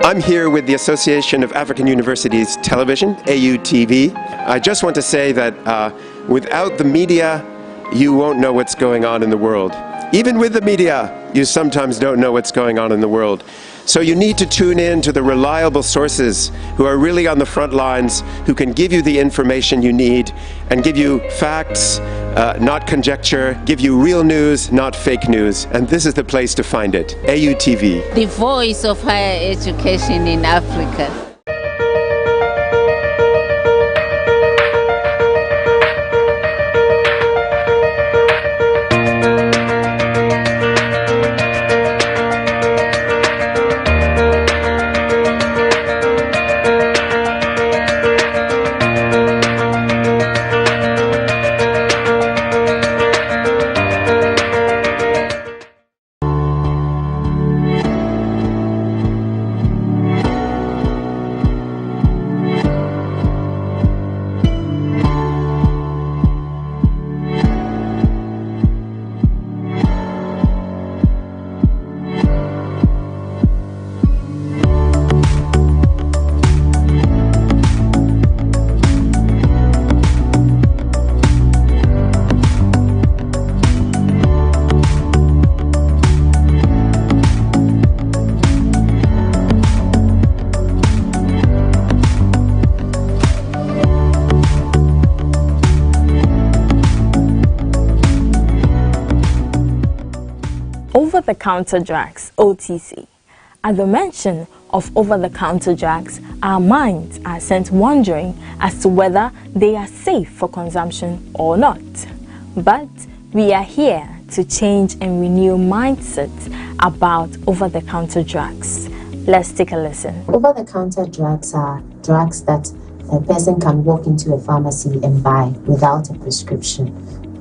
I'm here with the Association of African Universities Television, AUTV. I just want to say that without the media, you won't know what's going on in the world. Even with the media, you sometimes don't know what's going on in the world. So you need to tune in to the reliable sources who are really on the front lines, who can give you the information you need and give you facts, not conjecture, give you real news, not fake news. And this is the place to find it, AUTV. The voice of higher education in Africa. Over-the-counter drugs, OTC. At the mention of over-the-counter drugs, our minds are sent wondering as to whether they are safe for consumption or not. But we are here to change and renew mindsets about over-the-counter drugs. Let's take a listen. Over-the-counter drugs are drugs that a person can walk into a pharmacy and buy without a prescription.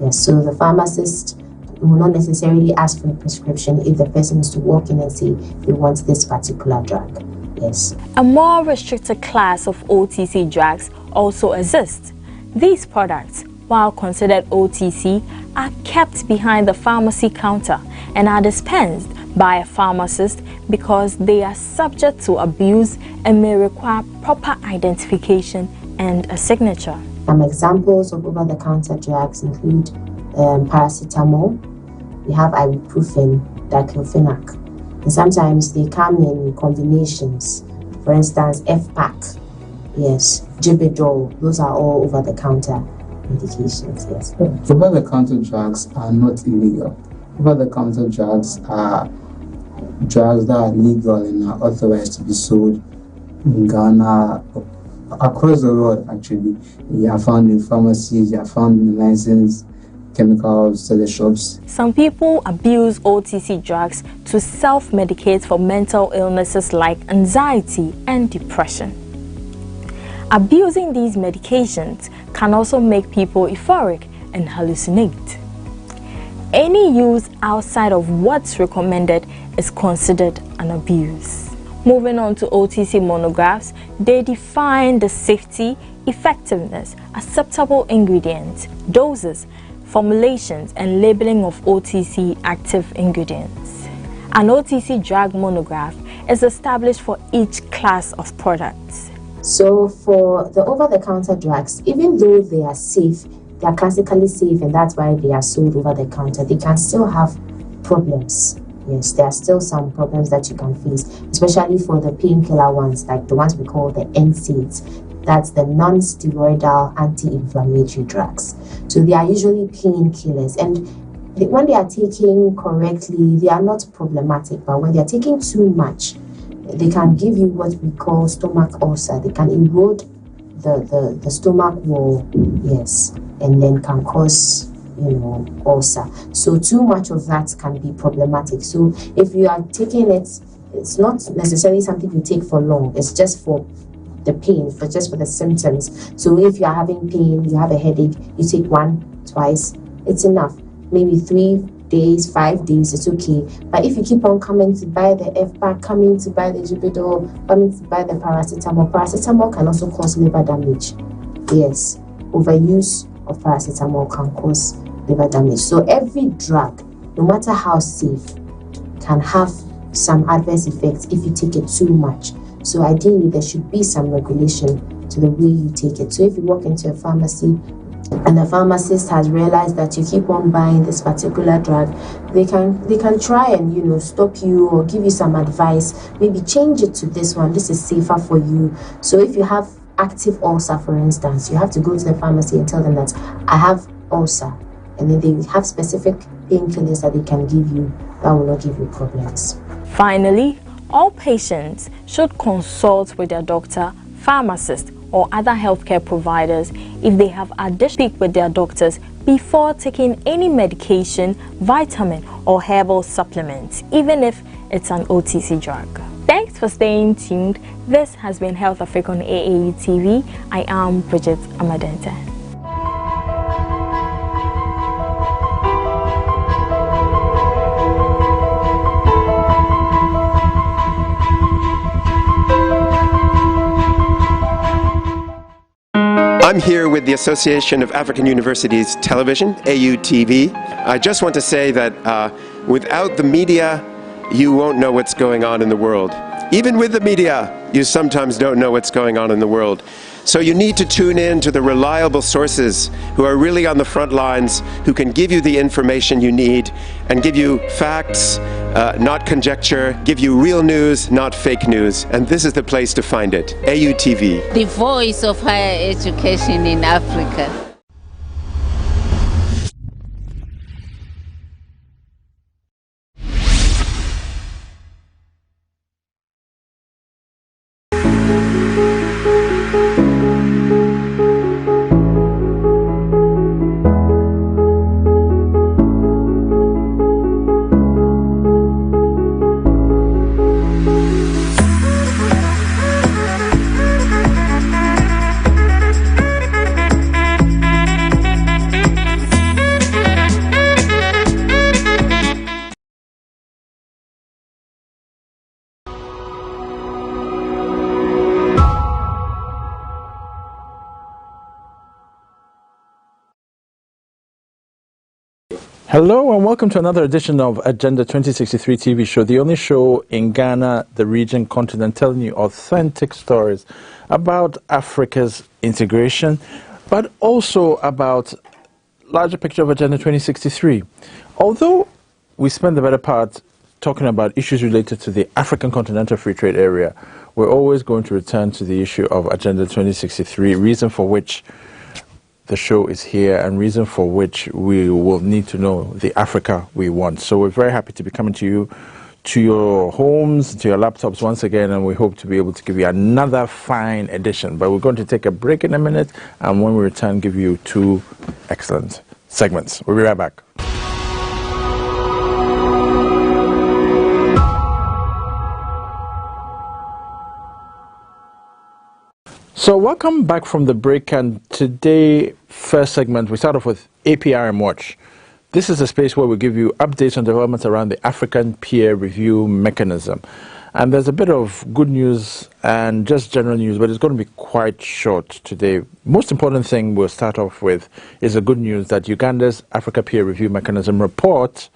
Yes, so the pharmacist will not necessarily ask for a prescription if the person is to walk in and say he wants this particular drug. Yes. A more restricted class of OTC drugs also exists. These products, while considered OTC, are kept behind the pharmacy counter and are dispensed by a pharmacist because they are subject to abuse and may require proper identification and a signature. Some examples of over-the-counter drugs include paracetamol, we have ibuprofen, diclofenac, and sometimes they come in combinations. For instance, FPAC, yes, Gibidol, those are all over-the-counter medications, yes. Over-the-counter drugs are not illegal. Over-the-counter drugs are drugs that are legal and are authorized to be sold in Ghana, across the world actually. They are found in pharmacies, they are found in licensed chemical seller shops. Some people abuse OTC drugs to self-medicate for mental illnesses like anxiety and depression. Abusing these medications can also make people euphoric and hallucinate. Any use outside of what's recommended is considered an abuse. Moving on to OTC monographs, they define the safety, effectiveness, acceptable ingredients, doses, formulations and labeling of OTC active ingredients. An OTC drug monograph is established for each class of products. So for the over-the-counter drugs, even though they are safe, they are classically safe and that's why they are sold over-the-counter, they can still have problems. Yes, there are still some problems that you can face, especially for the painkiller ones, like the ones we call the NSAIDs. That's the non-steroidal anti-inflammatory drugs. So they are usually painkillers, and when they are taken correctly, they are not problematic. But when they are taking too much, they can give you what we call stomach ulcer. They can erode the stomach wall, yes, and then can cause ulcer. So too much of that can be problematic. So if you are taking it, it's not necessarily something you take for long. It's just for the pain, but just for the symptoms. So if you are having pain, you have a headache, you take one, twice, it's enough. Maybe 3 days, 5 days, it's okay. But if you keep on coming to buy the FPAC, coming to buy the Gibidol, coming to buy the paracetamol can also cause liver damage. Yes, overuse of paracetamol can cause liver damage. So every drug, no matter how safe, can have some adverse effects if you take it too much. So ideally, there should be some regulation to the way you take it. So if you walk into a pharmacy and the pharmacist has realized that you keep on buying this particular drug, they can try and stop you or give you some advice. Maybe change it to this one. This is safer for you. So if you have active ulcer, for instance, you have to go to the pharmacy and tell them that I have ulcer, and then they have specific painkillers that they can give you that will not give you problems. Finally, all patients should consult with their doctor, pharmacist, or other healthcare providers if they have additional speak with their doctors before taking any medication, vitamin, or herbal supplements, even if it's an OTC drug. Thanks for staying tuned. This has been Health Africa on AAU TV. I am Bridget Amadente. I'm here with the Association of African Universities Television, AUTV. I just want to say that without the media, you won't know what's going on in the world. Even with the media, you sometimes don't know what's going on in the world. So you need to tune in to the reliable sources who are really on the front lines, who can give you the information you need and give you facts, not conjecture, give you real news, not fake news. And this is the place to find it, AUTV. The voice of higher education in Africa. Hello and welcome to another edition of Agenda 2063 TV show, the only show in Ghana, the region, continent, telling you authentic stories about Africa's integration, but also about larger picture of Agenda 2063. Although we spend the better part talking about issues related to the African Continental Free Trade Area, we're always going to return to the issue of Agenda 2063, reason for which the show is here and reason for which we will need to know the Africa we want. So we're very happy to be coming to you, to your homes, to your laptops once again, and we hope to be able to give you another fine edition. But we're going to take a break in a minute, and when we return, give you two excellent segments. We'll be right back. So welcome back from the break, and today, first segment, we start off with APRM Watch. This is a space where we give you updates on developments around the African peer review mechanism. And there's a bit of good news and just general news, but it's going to be quite short today. Most important thing we'll start off with is the good news that Uganda's Africa Peer Review Mechanism report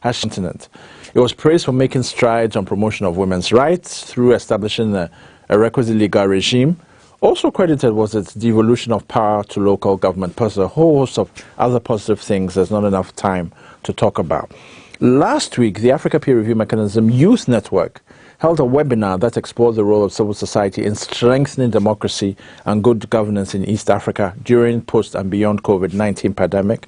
has continent. It was praised for making strides on promotion of women's rights through establishing a requisite legal regime. Also credited was its devolution of power to local government, plus a whole host of other positive things there's not enough time to talk about. Last week, the Africa Peer Review Mechanism Youth Network held a webinar that explored the role of civil society in strengthening democracy and good governance in East Africa during, post and beyond COVID-19 pandemic.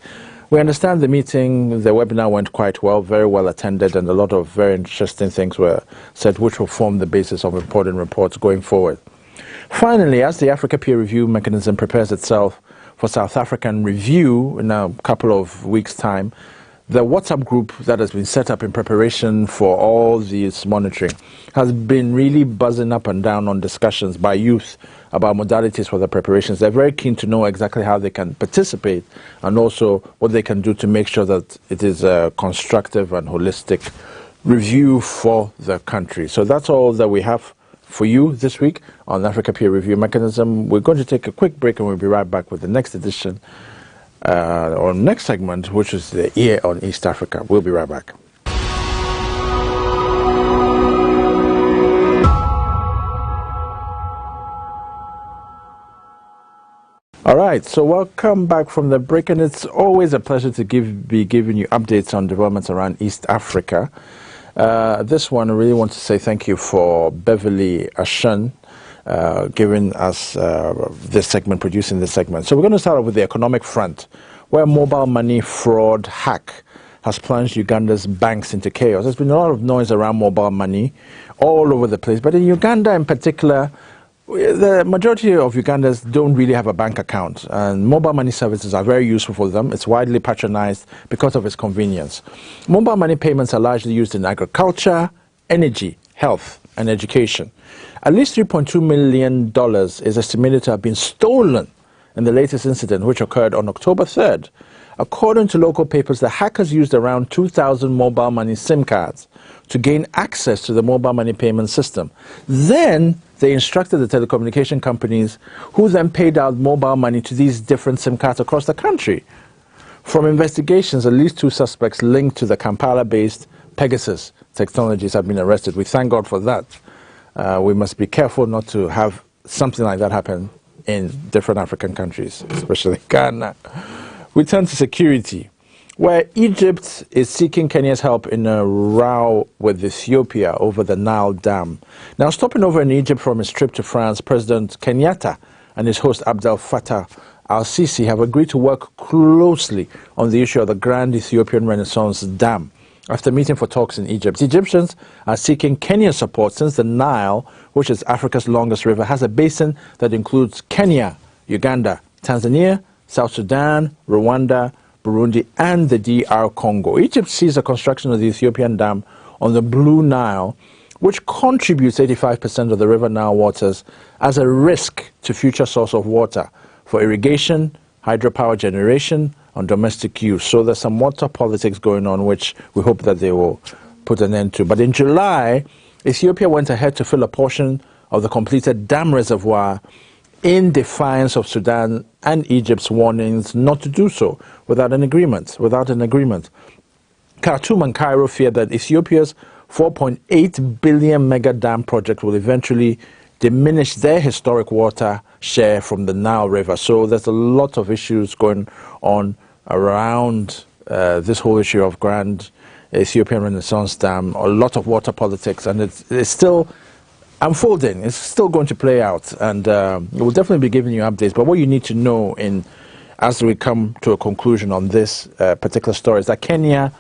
We understand the meeting, the webinar went quite well, very well attended, and a lot of very interesting things were said, which will form the basis of important reports going forward. Finally, as the Africa Peer Review Mechanism prepares itself for South African review in a couple of weeks' time, the WhatsApp group that has been set up in preparation for all this monitoring has been really buzzing up and down on discussions by youth about modalities for the preparations. They're very keen to know exactly how they can participate and also what they can do to make sure that it is a constructive and holistic review for the country. So that's all that we have for you this week on Africa Peer Review Mechanism. We're going to take a quick break and we'll be right back with the next edition or next segment, which is the Ear on East Africa. We'll be right back. All right, so welcome back from the break, and it's always a pleasure to be giving you updates on developments around East Africa. This one, I really want to say thank you for Beverly Ashun giving us this segment, producing this segment. So we're going to start off with the economic front, where mobile money fraud hack has plunged Uganda's banks into chaos. There's been a lot of noise around mobile money all over the place, but in Uganda in particular, the majority of Ugandans don't really have a bank account, and mobile money services are very useful for them. It's widely patronized because of its convenience. Mobile money payments are largely used in agriculture, energy, health, and education. At least $3.2 million is estimated to have been stolen in the latest incident, which occurred on October 3rd. According to local papers, the hackers used around 2,000 mobile money SIM cards to gain access to the mobile money payment system. Then they instructed the telecommunication companies, who then paid out mobile money to these different SIM cards across the country. From investigations, at least 2 suspects linked to the Kampala-based Pegasus Technologies have been arrested. We thank God for that. We must be careful not to have something like that happen in different African countries, especially Ghana. We turn to security, where Egypt is seeking Kenya's help in a row with Ethiopia over the Nile Dam. Now, stopping over in Egypt from his trip to France, President Kenyatta and his host Abdel Fattah al-Sisi have agreed to work closely on the issue of the Grand Ethiopian Renaissance Dam. After meeting for talks in Egypt, Egyptians are seeking Kenya's support since the Nile, which is Africa's longest river, has a basin that includes Kenya, Uganda, Tanzania, South Sudan, Rwanda, Burundi, and the DR Congo. Egypt sees the construction of the Ethiopian Dam on the Blue Nile, which contributes 85% of the River Nile waters, as a risk to future source of water for irrigation, hydropower generation, and domestic use. So there's some water politics going on, which we hope that they will put an end to. But in July, Ethiopia went ahead to fill a portion of the completed dam reservoir in defiance of Sudan and Egypt's warnings not to do so without an agreement. Khartoum and Cairo fear that Ethiopia's 4.8 billion mega dam project will eventually diminish their historic water share from the Nile River. So there's a lot of issues going on around this whole issue of Grand Ethiopian Renaissance Dam, a lot of water politics, and it's still unfolding. It's still going to play out, and we'll definitely be giving you updates. But what you need to know as we come to a conclusion on this particular story is that Kenya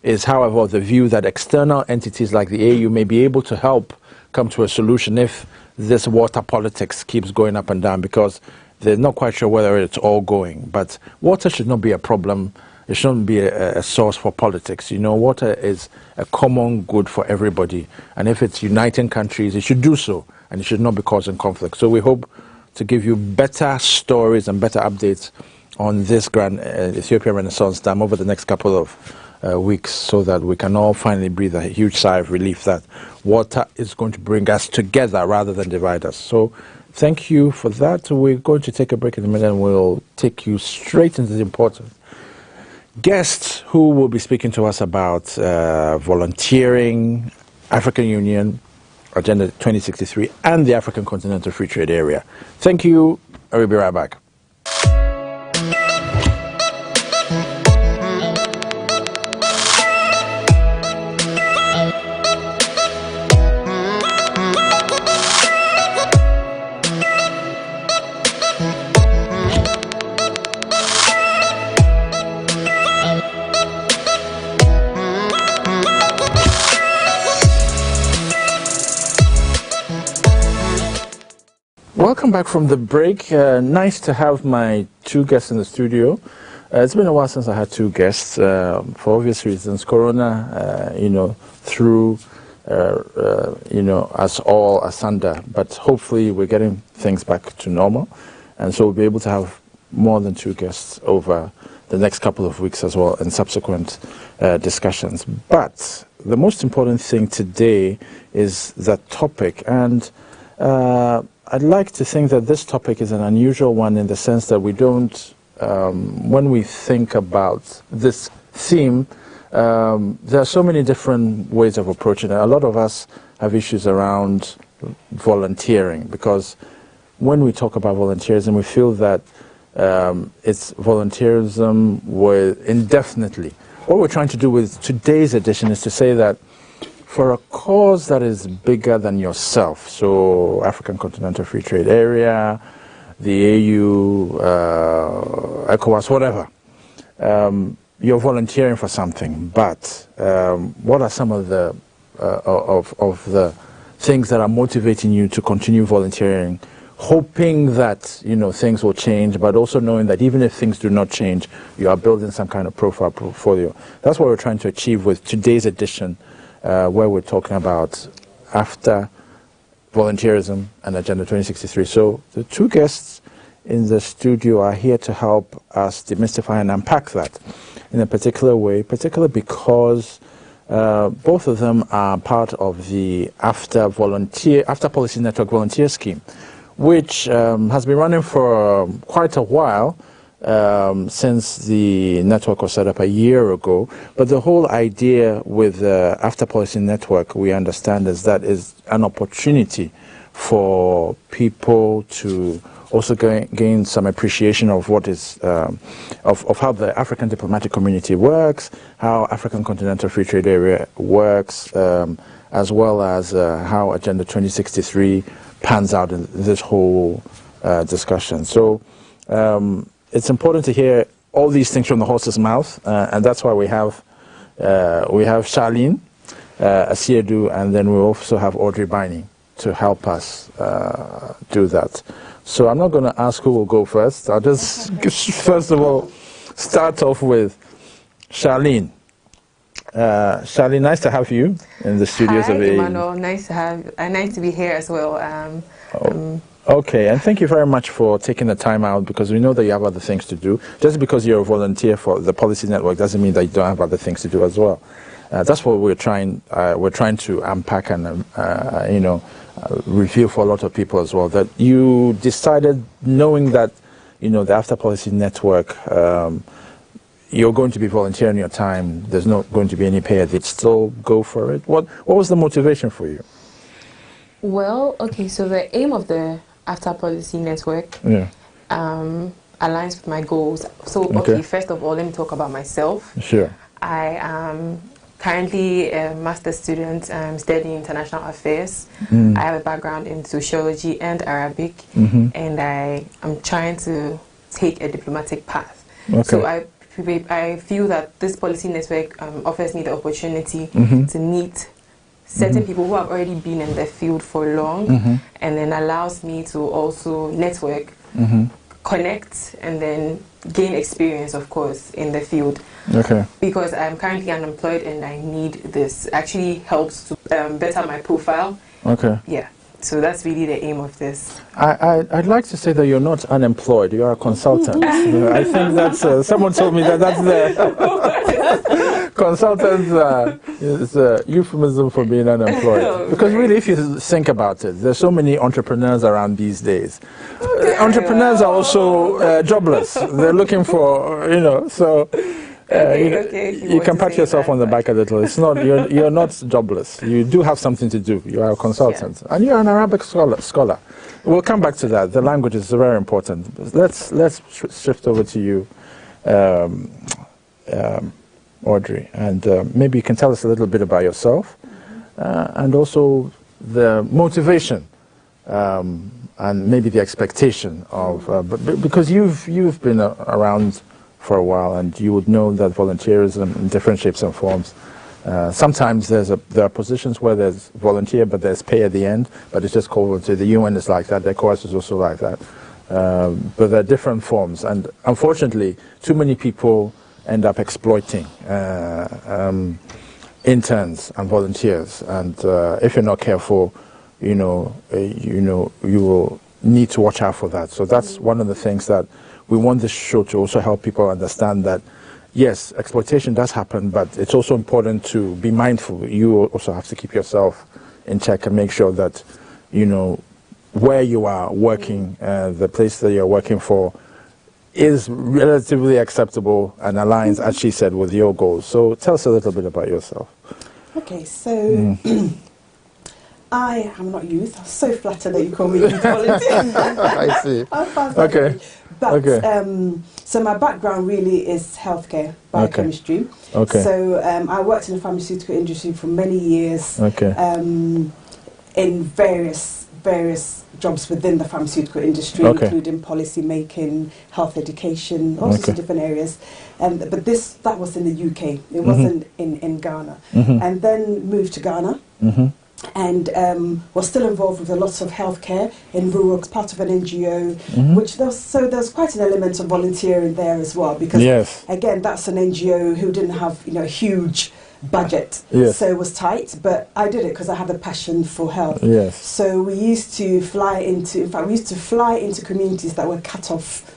is, however, of the view that external entities like the AU may be able to help come to a solution if this water politics keeps going up and down, because they're not quite sure whether it's all going. But water should not be a problem. It shouldn't be a source for politics. You know, water is a common good for everybody. And if it's uniting countries, it should do so. And it should not be causing conflict. So we hope to give you better stories and better updates on this Grand Ethiopian Renaissance Dam over the next couple of weeks, so that we can all finally breathe a huge sigh of relief that water is going to bring us together rather than divide us. So thank you for that. We're going to take a break in a minute, and we'll take you straight into the important guests who will be speaking to us about volunteering, African Union, Agenda 2063, and the African Continental Free Trade Area. Thank you. I will be right back. Welcome back from the break. Nice to have my 2 guests in the studio. It's been a while since I had 2 guests, for obvious reasons. Corona, threw, us all asunder. But hopefully we're getting things back to normal. And so we'll be able to have more than 2 guests over the next couple of weeks as well in subsequent discussions. But the most important thing today is that topic. And I'd like to think that this topic is an unusual one in the sense that we don't, when we think about this theme, there are so many different ways of approaching it. A lot of us have issues around volunteering, because when we talk about volunteerism, we feel that it's volunteerism with indefinitely. What we're trying to do with today's edition is to say that for a cause that is bigger than yourself, so African Continental Free Trade Area, the AU, ECOWAS, whatever, you're volunteering for something, but what are some of the things that are motivating you to continue volunteering, hoping that, you know, things will change, but also knowing that even if things do not change, you are building some kind of profile portfolio? That's what we're trying to achieve with today's edition, where we're talking about after volunteerism and Agenda 2063. So the two guests in the studio are here to help us demystify and unpack that in a particular way, particularly because both of them are part of the After Policy Network Volunteer Scheme, which has been running for quite a while, since the network was set up a year ago. But the whole idea with the After Policy Network, we understand, is that is an opportunity for people to also gain some appreciation of what is, of how the African diplomatic community works, how African Continental Free Trade Area works, as well as how Agenda 2063 pans out in this whole discussion. So it's important to hear all these things from the horse's mouth, and that's why we have Charlene Asiedu, and then we also have Audrey Biney to help us do that. So I'm not going to ask who will go first. I'll just first of all start off with Charlene. Charlene, nice to have you in the studios of AAU. Emmanuel, nice to be here as well. Okay, and thank you very much for taking the time out, because we know that you have other things to do. Just because you're a volunteer for the Policy Network doesn't mean that you don't have other things to do as well. That's what we're trying to unpack and reveal for a lot of people as well, that you decided, knowing that, you know, the After Policy Network, you're going to be volunteering your time, there's not going to be any pay, they'd still go for it. What was the motivation for you? Well, okay, so the aim of the After Policy Network aligns with my goals. So, okay, first of all, let me talk about myself. Sure. I am currently a master's student studying international affairs. I have a background in sociology and Arabic, and I am trying to take a diplomatic path. Okay. So I feel that this policy network offers me the opportunity to meet certain people who have already been in the field for long, and then allows me to also network, connect, and then gain experience, of course, in the field. Okay. Because I'm currently unemployed and I need this. Actually helps to better my profile. Okay. Yeah. So that's really the aim of this. I'd like to say that you're not unemployed, you are a consultant. I think that's, someone told me that that's the consultant is a euphemism for being unemployed. Because really, if you think about it, there's so many entrepreneurs around these days. Entrepreneurs are also jobless. They're looking for, you know, so... you can pat yourself on the back a little. It's not, you're not jobless. You do have something to do. You are a consultant, and you're an Arabic scholar. We'll come back to that. The language is very important. Let's shift over to you, Audrey, and maybe you can tell us a little bit about yourself, and also the motivation, and maybe the expectation of, because you've been around for a while, and you would know that volunteerism in different shapes and forms. Sometimes there are positions where there's volunteer, but there's pay at the end, but it's just called volunteer. The UN is like that, the ECOWAS is also like that. But there are different forms, and unfortunately, too many people end up exploiting interns and volunteers, and if you're not careful, you will need to watch out for that. So that's one of the things that we want this show to also help people understand, that yes, exploitation does happen, but it's also important to be mindful. You also have to keep yourself in check and make sure that, you know, where you are working, the place that you're working for, is relatively acceptable and aligns, as she said, with your goals. So tell us a little bit about yourself. Okay, so I am not youth. I'm so flattered that you call me youth volunteer. I see. Okay. But so my background really is healthcare, biochemistry. Okay. So I worked in the pharmaceutical industry for many years. Okay. In various jobs within the pharmaceutical industry, including policy making, health education, all sorts of different areas. But that was in the UK. It wasn't in Ghana. And then moved to Ghana. And was still involved with a lot of healthcare in rural, part of an NGO, which there was quite an element of volunteering there as well, because again, that's an NGO who didn't have a huge budget, so it was tight, but I did it because I had a passion for health. So we used to fly into communities that were cut off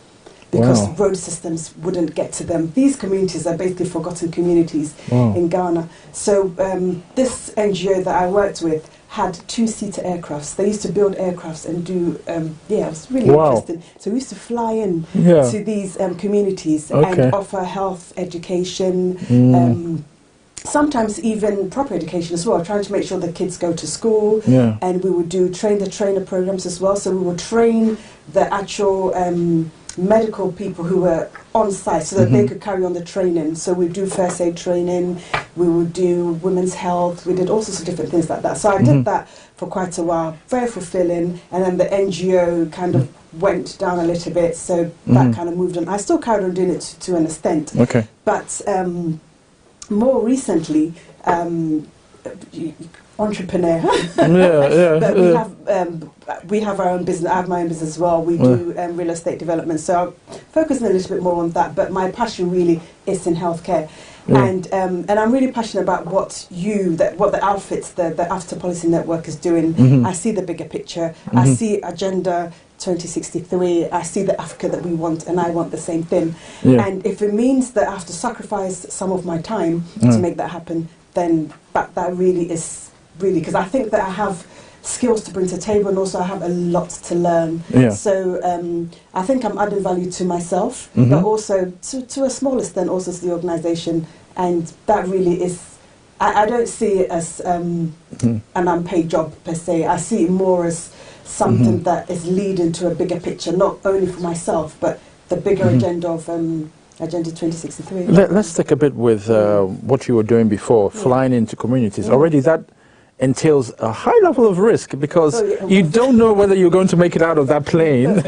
because road systems wouldn't get to them. These communities are basically forgotten communities in Ghana. So this NGO that I worked with had 2-seater aircrafts. They used to build aircrafts and do, it was really interesting. So we used to fly in to these communities and offer health education, sometimes even proper education as well, trying to make sure the kids go to school. And we would do train-the-trainer programs as well. So we would train the actual medical people who were on site so that they could carry on the training. So we do first aid training, we would do women's health, we did all sorts of different things like that. So I did that for quite a while, very fulfilling, and then the NGO kind of went down a little bit, so that kind of moved on. I still carried on doing it to an extent, but more recently, entrepreneur. But we have our own business. I have my own business as well. We do real estate development. So I'm focusing a little bit more on that. But my passion really is in healthcare, and I'm really passionate about what the outfits, the After Policy Network is doing. I see the bigger picture. I see Agenda 2063. I see the Africa that we want, and I want the same thing. And if it means that I have to sacrifice some of my time to make that happen, then that really is because I think that I have skills to bring to the table, and also I have a lot to learn. So I think I'm adding value to myself, but also to a small extent also to the organisation, and that really is. I don't see it as an unpaid job per se. I see it more as something that is leading to a bigger picture, not only for myself, but the bigger agenda of Agenda 2063. Let's take a bit with what you were doing before, flying into communities. Already that entails a high level of risk, because you don't know whether you're going to make it out of that plane.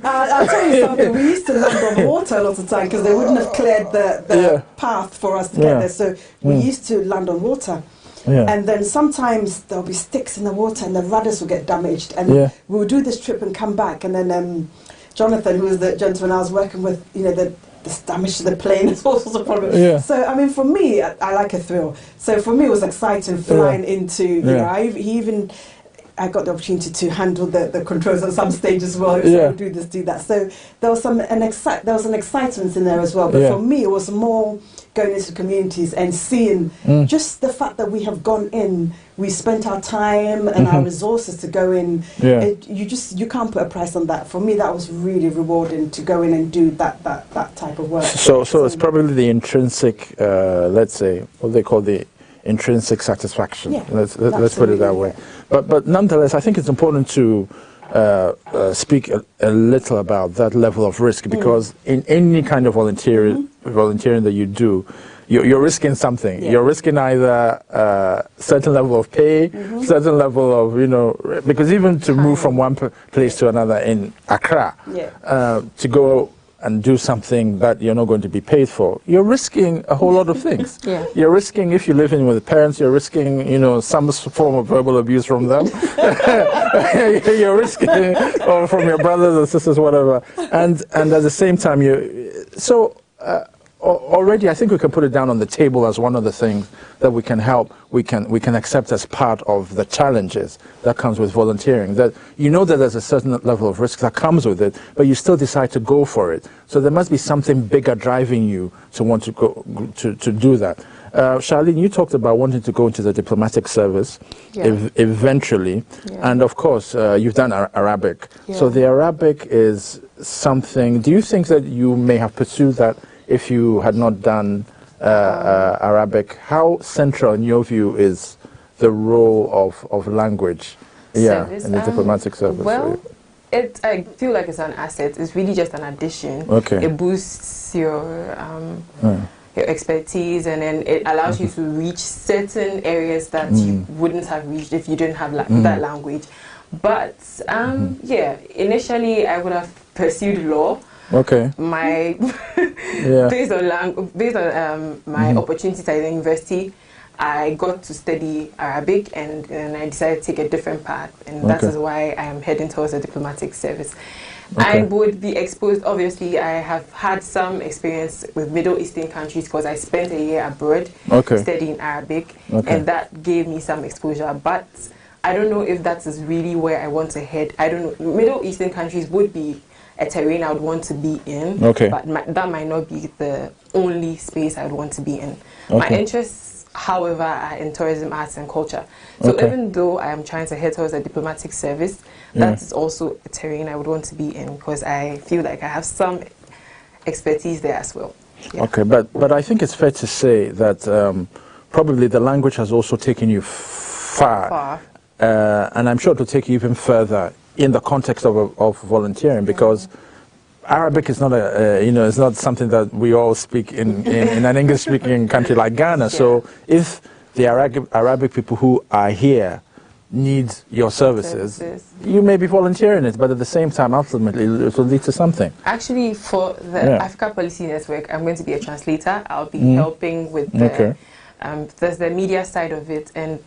I'll tell you something. We used to land on water a lot of the time because they wouldn't have cleared the path for us to get there. So we used to land on water. And then sometimes there'll be sticks in the water and the rudders will get damaged. And we would do this trip and come back. And then Jonathan, who was the gentleman I was working with, the damage to the plane, there's all sorts of problems. So, I mean, for me, I like a thrill. So for me, it was exciting flying into, I got the opportunity to handle the controls at some stage as well. So do this, do that. So there was an excitement in there as well. But for me, it was more going into communities and seeing just the fact that we have gone in, we spent our time and our resources to go in. You can't put a price on that. For me, that was really rewarding to go in and do that type of work. So it's probably the intrinsic, let's say, what they call the intrinsic satisfaction. Let's put it that way. But nonetheless, I think it's important to speak a little about that level of risk, because in any kind of volunteering that you do, you're risking something. You're risking either a certain level of pay, certain level of, because even to move from one place to another in Accra, to go and do something that you're not going to be paid for, you're risking a whole lot of things. You're risking, if you live in with parents, you're risking, some form of verbal abuse from them. You're risking, or from your brothers or sisters, whatever. And at the same time, already I think we can put it down on the table as one of the things that we can help, we can accept as part of the challenges that comes with volunteering, that that there's a certain level of risk that comes with it, but you still decide to go for it. So there must be something bigger driving you to want to go to do that. Charlene, you talked about wanting to go into the diplomatic service eventually, and of course you've done Arabic. So the Arabic is something, do you think that you may have pursued that if you had not done Arabic? How central in your view is the role of language, service, in the diplomatic service? Well, I feel like it's an asset. It's really just an addition. Okay. It boosts your expertise, and then it allows you to reach certain areas that you wouldn't have reached if you didn't have that language. But yeah, initially I would have pursued law. Okay. My based on my opportunities at the university, I got to study Arabic, and I decided to take a different path, and that is why I am heading towards the diplomatic service. I would be exposed, obviously. I have had some experience with Middle Eastern countries because I spent a year abroad studying Arabic, and that gave me some exposure. But I don't know if that is really where I want to head. I don't know. Middle Eastern countries would be a terrain I would want to be in, but that might not be the only space I would want to be in. My interests, however, are in tourism, arts, and culture. So even though I am trying to head towards a diplomatic service, that is also a terrain I would want to be in, because I feel like I have some expertise there as well. Yeah. Okay, but I think it's fair to say that probably the language has also taken you far. And I'm sure it will take you even further in the context of volunteering, because Arabic is not it's not something that we all speak in an English-speaking country like Ghana. So if the Arabic people who are here need your services, you may be volunteering it, but at the same time, ultimately, it will lead to something. Actually, for the Africa Policy Network, I'm going to be a translator. I'll be helping with the there's the media side of it, and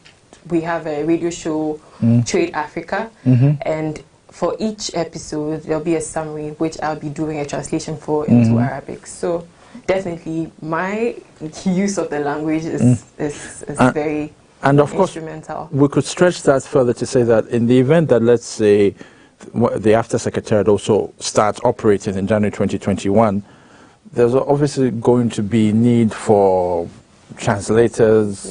we have a radio show, Trade Africa, and for each episode there'll be a summary which I'll be doing a translation for into Arabic. So definitely my use of the language is very instrumental. We could stretch that further to say that in the event that, let's say, the After Secretariat also starts operating in January 2021, there's obviously going to be need for translators,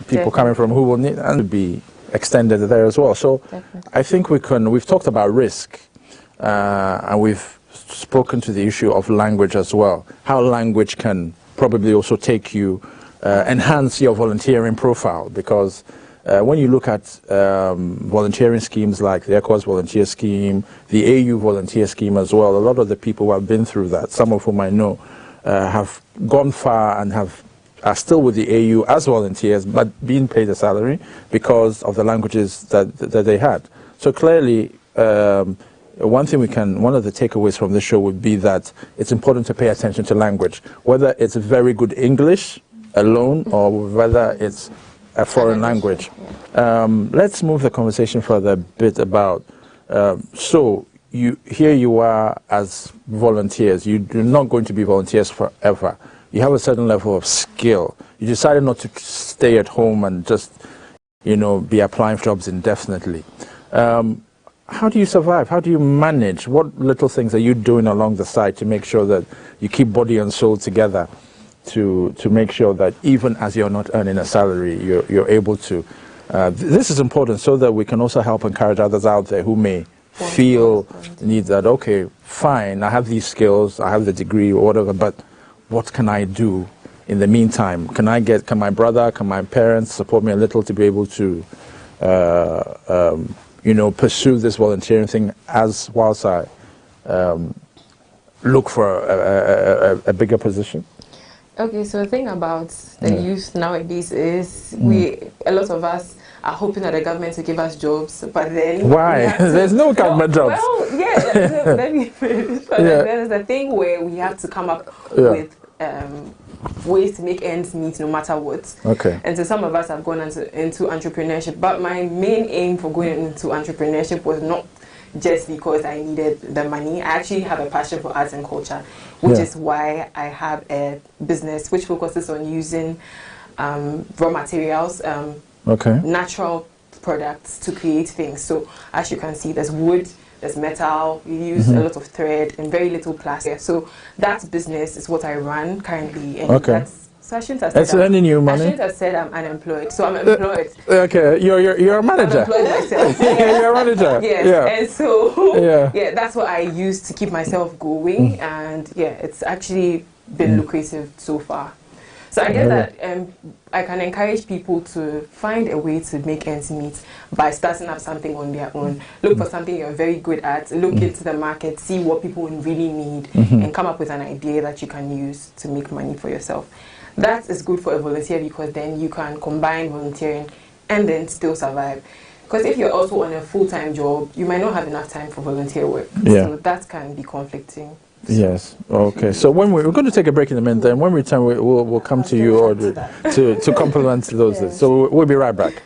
people coming from who will need and to be extended there as well. So I think we've talked about risk, and we've spoken to the issue of language as well, how language can probably also take you, enhance your volunteering profile, because when you look at volunteering schemes like the ECOWAS volunteer scheme, the AU volunteer scheme as well, a lot of the people who have been through that, some of whom I know, have gone far and are still with the AU as volunteers, but being paid a salary because of the languages that they had. So clearly, one of the takeaways from this show would be that it's important to pay attention to language, whether it's very good English alone or whether it's a foreign language. Let's move the conversation further a bit about, so here you are as volunteers. You're not going to be volunteers forever. You have a certain level of skill. You decided not to stay at home and just, be applying for jobs indefinitely. How do you survive? How do you manage? What little things are you doing along the side to make sure that you keep body and soul together to make sure that even as you're not earning a salary, you're able to? This is important so that we can also help encourage others out there who may feel the need that, okay, fine, I have these skills, I have the degree or whatever, but what can I do in the meantime? Can my brother, can my parents support me a little to be able to, pursue this volunteering thing whilst I look for a bigger position? Okay, so the thing about the youth nowadays is a lot of us are hoping that the government will give us jobs, but then why? There's no government jobs. Well, let me finish. But then there's a thing where we have to come up with ways to make ends meet no matter what. Okay. And so some of us have gone into entrepreneurship, but my main aim for going into entrepreneurship was not just because I needed the money. I actually have a passion for arts and culture, which is why I have a business which focuses on using raw materials, natural products to create things. So as you can see, there's wood, there's metal, we use a lot of thread and very little plastic. So that business is what I run currently. And so I shouldn't have said it's earning you money. I shouldn't have said I'm unemployed. So I'm employed. Okay, you're a manager. I'm employed myself. You're a manager. Yes. Yeah. And so that's what I use to keep myself going. And it's actually been lucrative so far. So I guess that I can encourage people to find a way to make ends meet by starting up something on their own. Look for something you're very good at, look into the market, see what people really need, and come up with an idea that you can use to make money for yourself. That is good for a volunteer because then you can combine volunteering and then still survive. Because if you're also on a full-time job, you might not have enough time for volunteer work. Yeah. So that can be conflicting. Yes. Okay. So when we're going to take a break in a minute, and when we return, we'll come to you or to complement those. Yeah. So we'll be right back.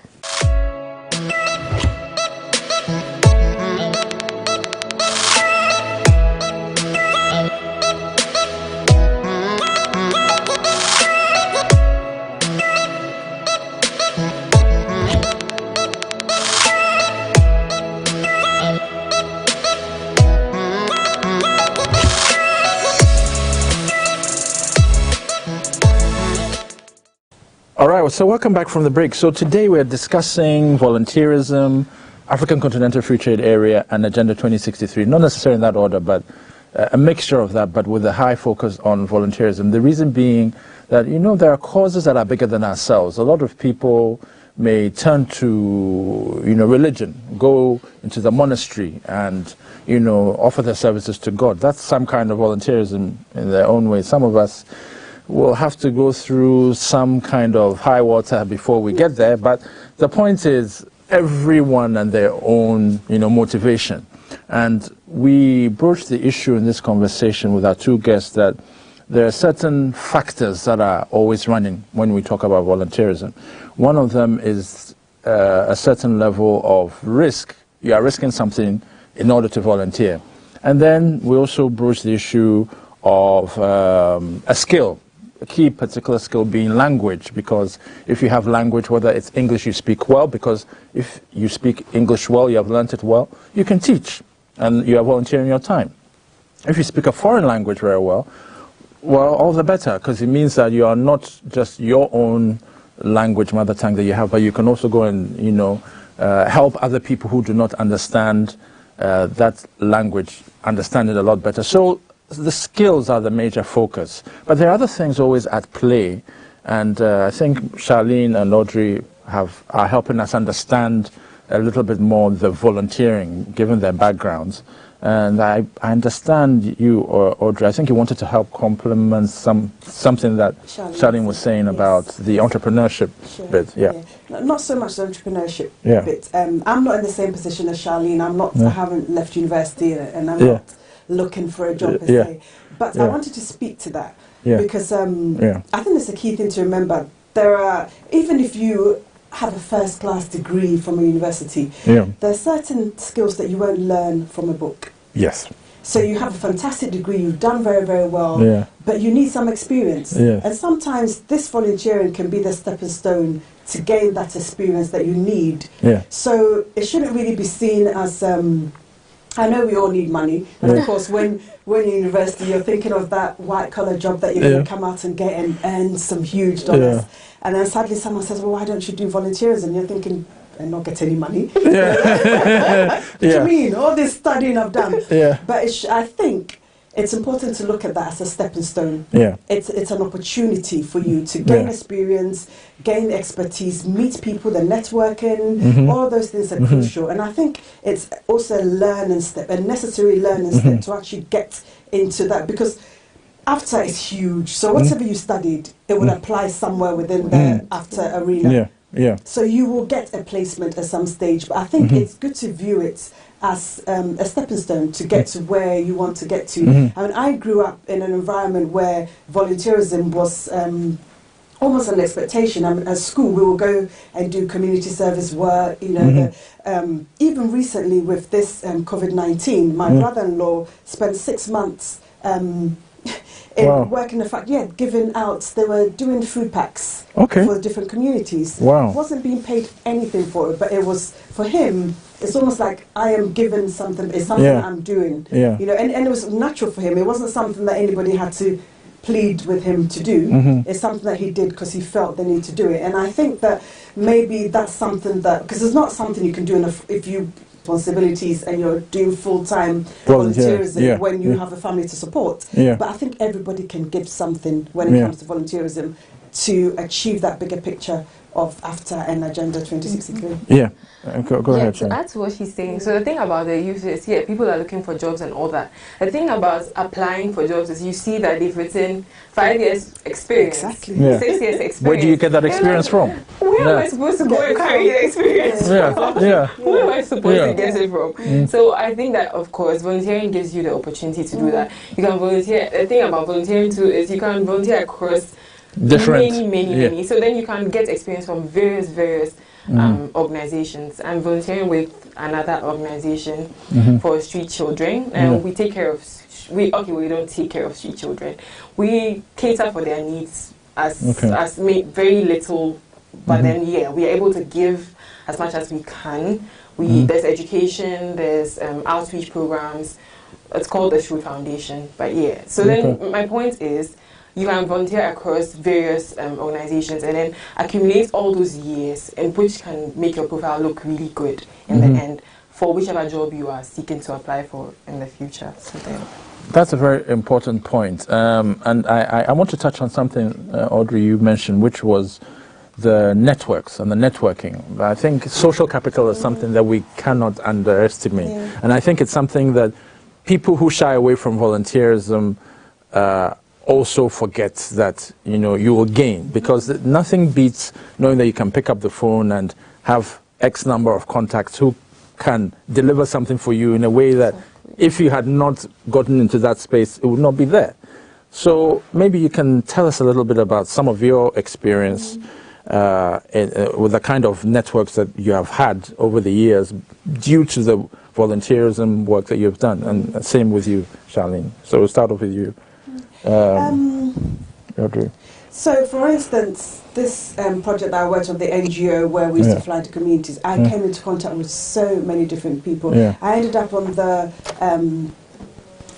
All right, so welcome back from the break. So today we're discussing volunteerism, African Continental Free Trade Area, and Agenda 2063. Not necessarily in that order, but a mixture of that, but with a high focus on volunteerism. The reason being that, you know, there are causes that are bigger than ourselves. A lot of people may turn to, you know, religion, go into the monastery and, you know, offer their services to God. That's some kind of volunteerism in their own way. Some of us will have to go through some kind of high water before we get there, but the point is everyone and their own, you know, motivation. And we broached the issue in this conversation with our two guests that there are certain factors that are always running when we talk about volunteerism. One of them is a certain level of risk. You are risking something in order to volunteer. And then we also broached the issue of a skill. A key particular skill being language, because if you have language, whether it's English you speak well, because if you speak English well, you have learnt it well, you can teach and you are volunteering your time. If you speak a foreign language very well, all the better, because it means that you are not just your own language, mother tongue that you have, but you can also go and, you know, help other people who do not understand that language understand it a lot better. So the skills are the major focus, but there are other things always at play, and I think Charlene and Audrey are helping us understand a little bit more the volunteering, given their backgrounds. And I understand you, Audrey, I think you wanted to help complement something that Charlene was saying about the entrepreneurship bit. Yeah. Not so much the entrepreneurship bit. I'm not in the same position as Charlene. I haven't left university, and I'm not looking for a job per se. But I wanted to speak to that because I think it's a key thing to remember. There are, even if you have a first-class degree from a university, there are certain skills that you won't learn from a book. Yes. So you have a fantastic degree, you've done very, very well, but you need some experience. And sometimes this volunteering can be the stepping stone to gain that experience that you need. So it shouldn't really be seen as I know we all need money, and of course when you're in university you're thinking of that white collar job that you're going to come out and get and earn some huge dollars, and then suddenly someone says, well, why don't you do volunteerism? And you're thinking, and not get any money. What do you mean? All this studying I've done. But I think it's important to look at that as a stepping stone. It's an opportunity for you to gain experience, gain expertise, meet people, the networking, all of those things are crucial. And I think it's also a learning step, a necessary learning step to actually get into that, because after is huge. So whatever you studied, it will apply somewhere within the after arena. So you will get a placement at some stage, but I think it's good to view it as a stepping stone to get to where you want to get to. I mean, I grew up in an environment where volunteerism was almost an expectation. I mean, at school we will go and do community service work, you know, even recently with this COVID-19, my brother-in-law spent 6 months working the fact, giving out, they were doing food packs for different communities. Wasn't being paid anything for it, but it was, for him, it's almost like I am given something, it's something that I'm doing. You know, and it was natural for him. It wasn't something that anybody had to plead with him to do. It's something that he did because he felt the need to do it. And I think that maybe that's something that, because it's not something you can do if you responsibilities and you're doing full-time volunteerism when you have a family to support. But I think everybody can give something when it comes to volunteerism. to achieve that bigger picture of AFTA and Agenda 2063. Yeah, go ahead. To add to what she's saying, so the thing about the youth is, yeah, people are looking for jobs and all that. The thing about applying for jobs is you see that they've written 5 years experience, Exactly. 6 years experience. Where do you get that experience from? Where am I supposed to go and carry the experience from? Where am I supposed to get it from? So I think that, of course, volunteering gives you the opportunity to do that. You can volunteer. The thing about volunteering too is you can volunteer across many. So then you can get experience from various organizations. I'm volunteering with another organization for street children, and we take care of. We don't take care of street children. We cater for their needs as very little, but then we are able to give as much as we can. There's education, there's outreach programs. It's called the True Foundation, but So then my point is, you can volunteer across various organizations and then accumulate all those years, and which can make your profile look really good in the end for whichever job you are seeking to apply for in the future. So that's a very important point. And I want to touch on something, Audrey, you mentioned, which was the networks and the networking. I think social capital is something that we cannot underestimate. And I think it's something that people who shy away from volunteerism also forget that you will gain, because nothing beats knowing that you can pick up the phone and have X number of contacts who can deliver something for you in a way that if you had not gotten into that space, it would not be there. So maybe you can tell us a little bit about some of your experience with the kind of networks that you have had over the years due to the volunteerism work that you've done, and same with you, Charlene. So we'll start off with you. Audrey. So, for instance, this project that I worked on, the NGO where we used to fly to communities, I came into contact with so many different people. I ended up on the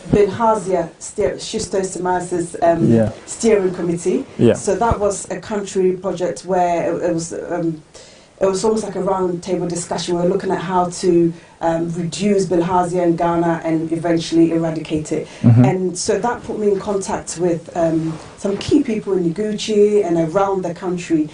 Benhazia Schistosomiasis steering committee. So that was a country project where it was almost like a round table discussion. We were looking at how to reduce bilharzia in Ghana and eventually eradicate it. And so that put me in contact with some key people in Noguchi and around the country.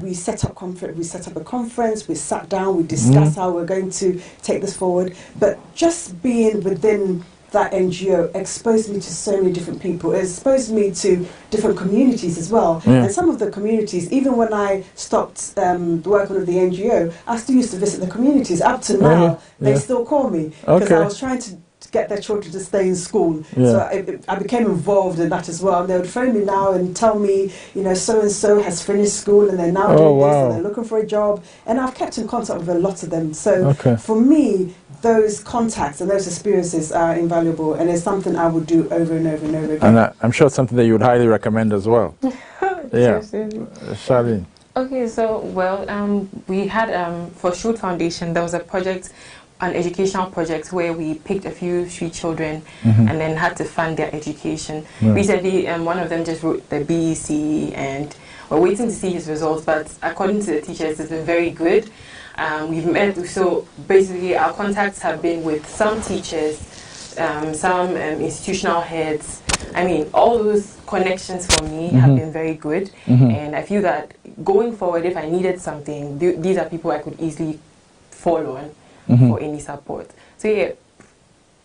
We set up a conference, we sat down, we discussed how we're going to take this forward. But just being within that NGO exposed me to so many different people. It exposed me to different communities as well. And some of the communities, even when I stopped working with the NGO, I still used to visit the communities. Up to now, they still call me because I was trying to get their children to stay in school. So I became involved in that as well. And they would phone me now and tell me, so-and-so has finished school and they're now doing this and they're looking for a job. And I've kept in contact with a lot of them. So for me, those contacts and those experiences are invaluable, and it's something I would do over and over and over again. And I'm sure it's something that you would highly recommend as well. Charlene. Okay, so we had for Shoot Foundation there was a project, an educational project where we picked a few street children and then had to fund their education. Recently, one of them just wrote the BEC, and we're waiting to see his results. But according to the teachers, it's been very good. We've met, so basically our contacts have been with some teachers, some institutional heads. I mean, all those connections for me have been very good, and I feel that going forward, if I needed something, these are people I could easily fall on for any support. So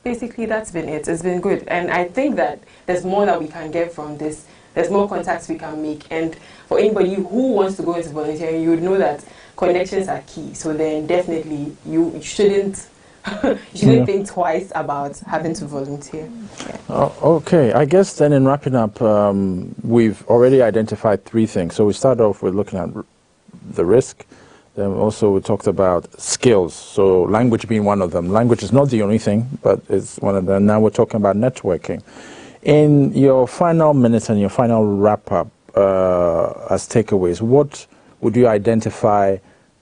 basically that's been it. It's been good, and I think that there's more that we can get from this. There's more contacts we can make, and for anybody who wants to go into volunteering, you would know that connections are key. So then definitely you shouldn't think twice about having to volunteer. Okay, I guess then in wrapping up, we've already identified 3 things. So we start off with looking at the risk. Then also we talked about skills, so language being one of them. Language is not the only thing, but it's one of them. Now we're talking about networking. In your final minutes and your final wrap-up as takeaways, what would you identify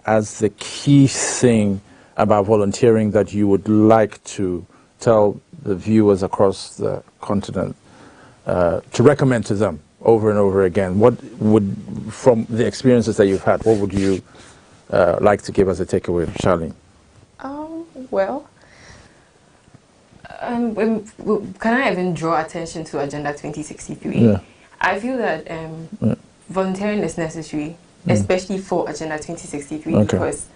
as the key thing about volunteering that you would like to tell the viewers across the continent to recommend to them over and over again? What would, from the experiences that you've had, what would you like to give as a takeaway, Charlene? Can I even draw attention to Agenda 2063? I feel that volunteering is necessary, especially for Agenda 2063, because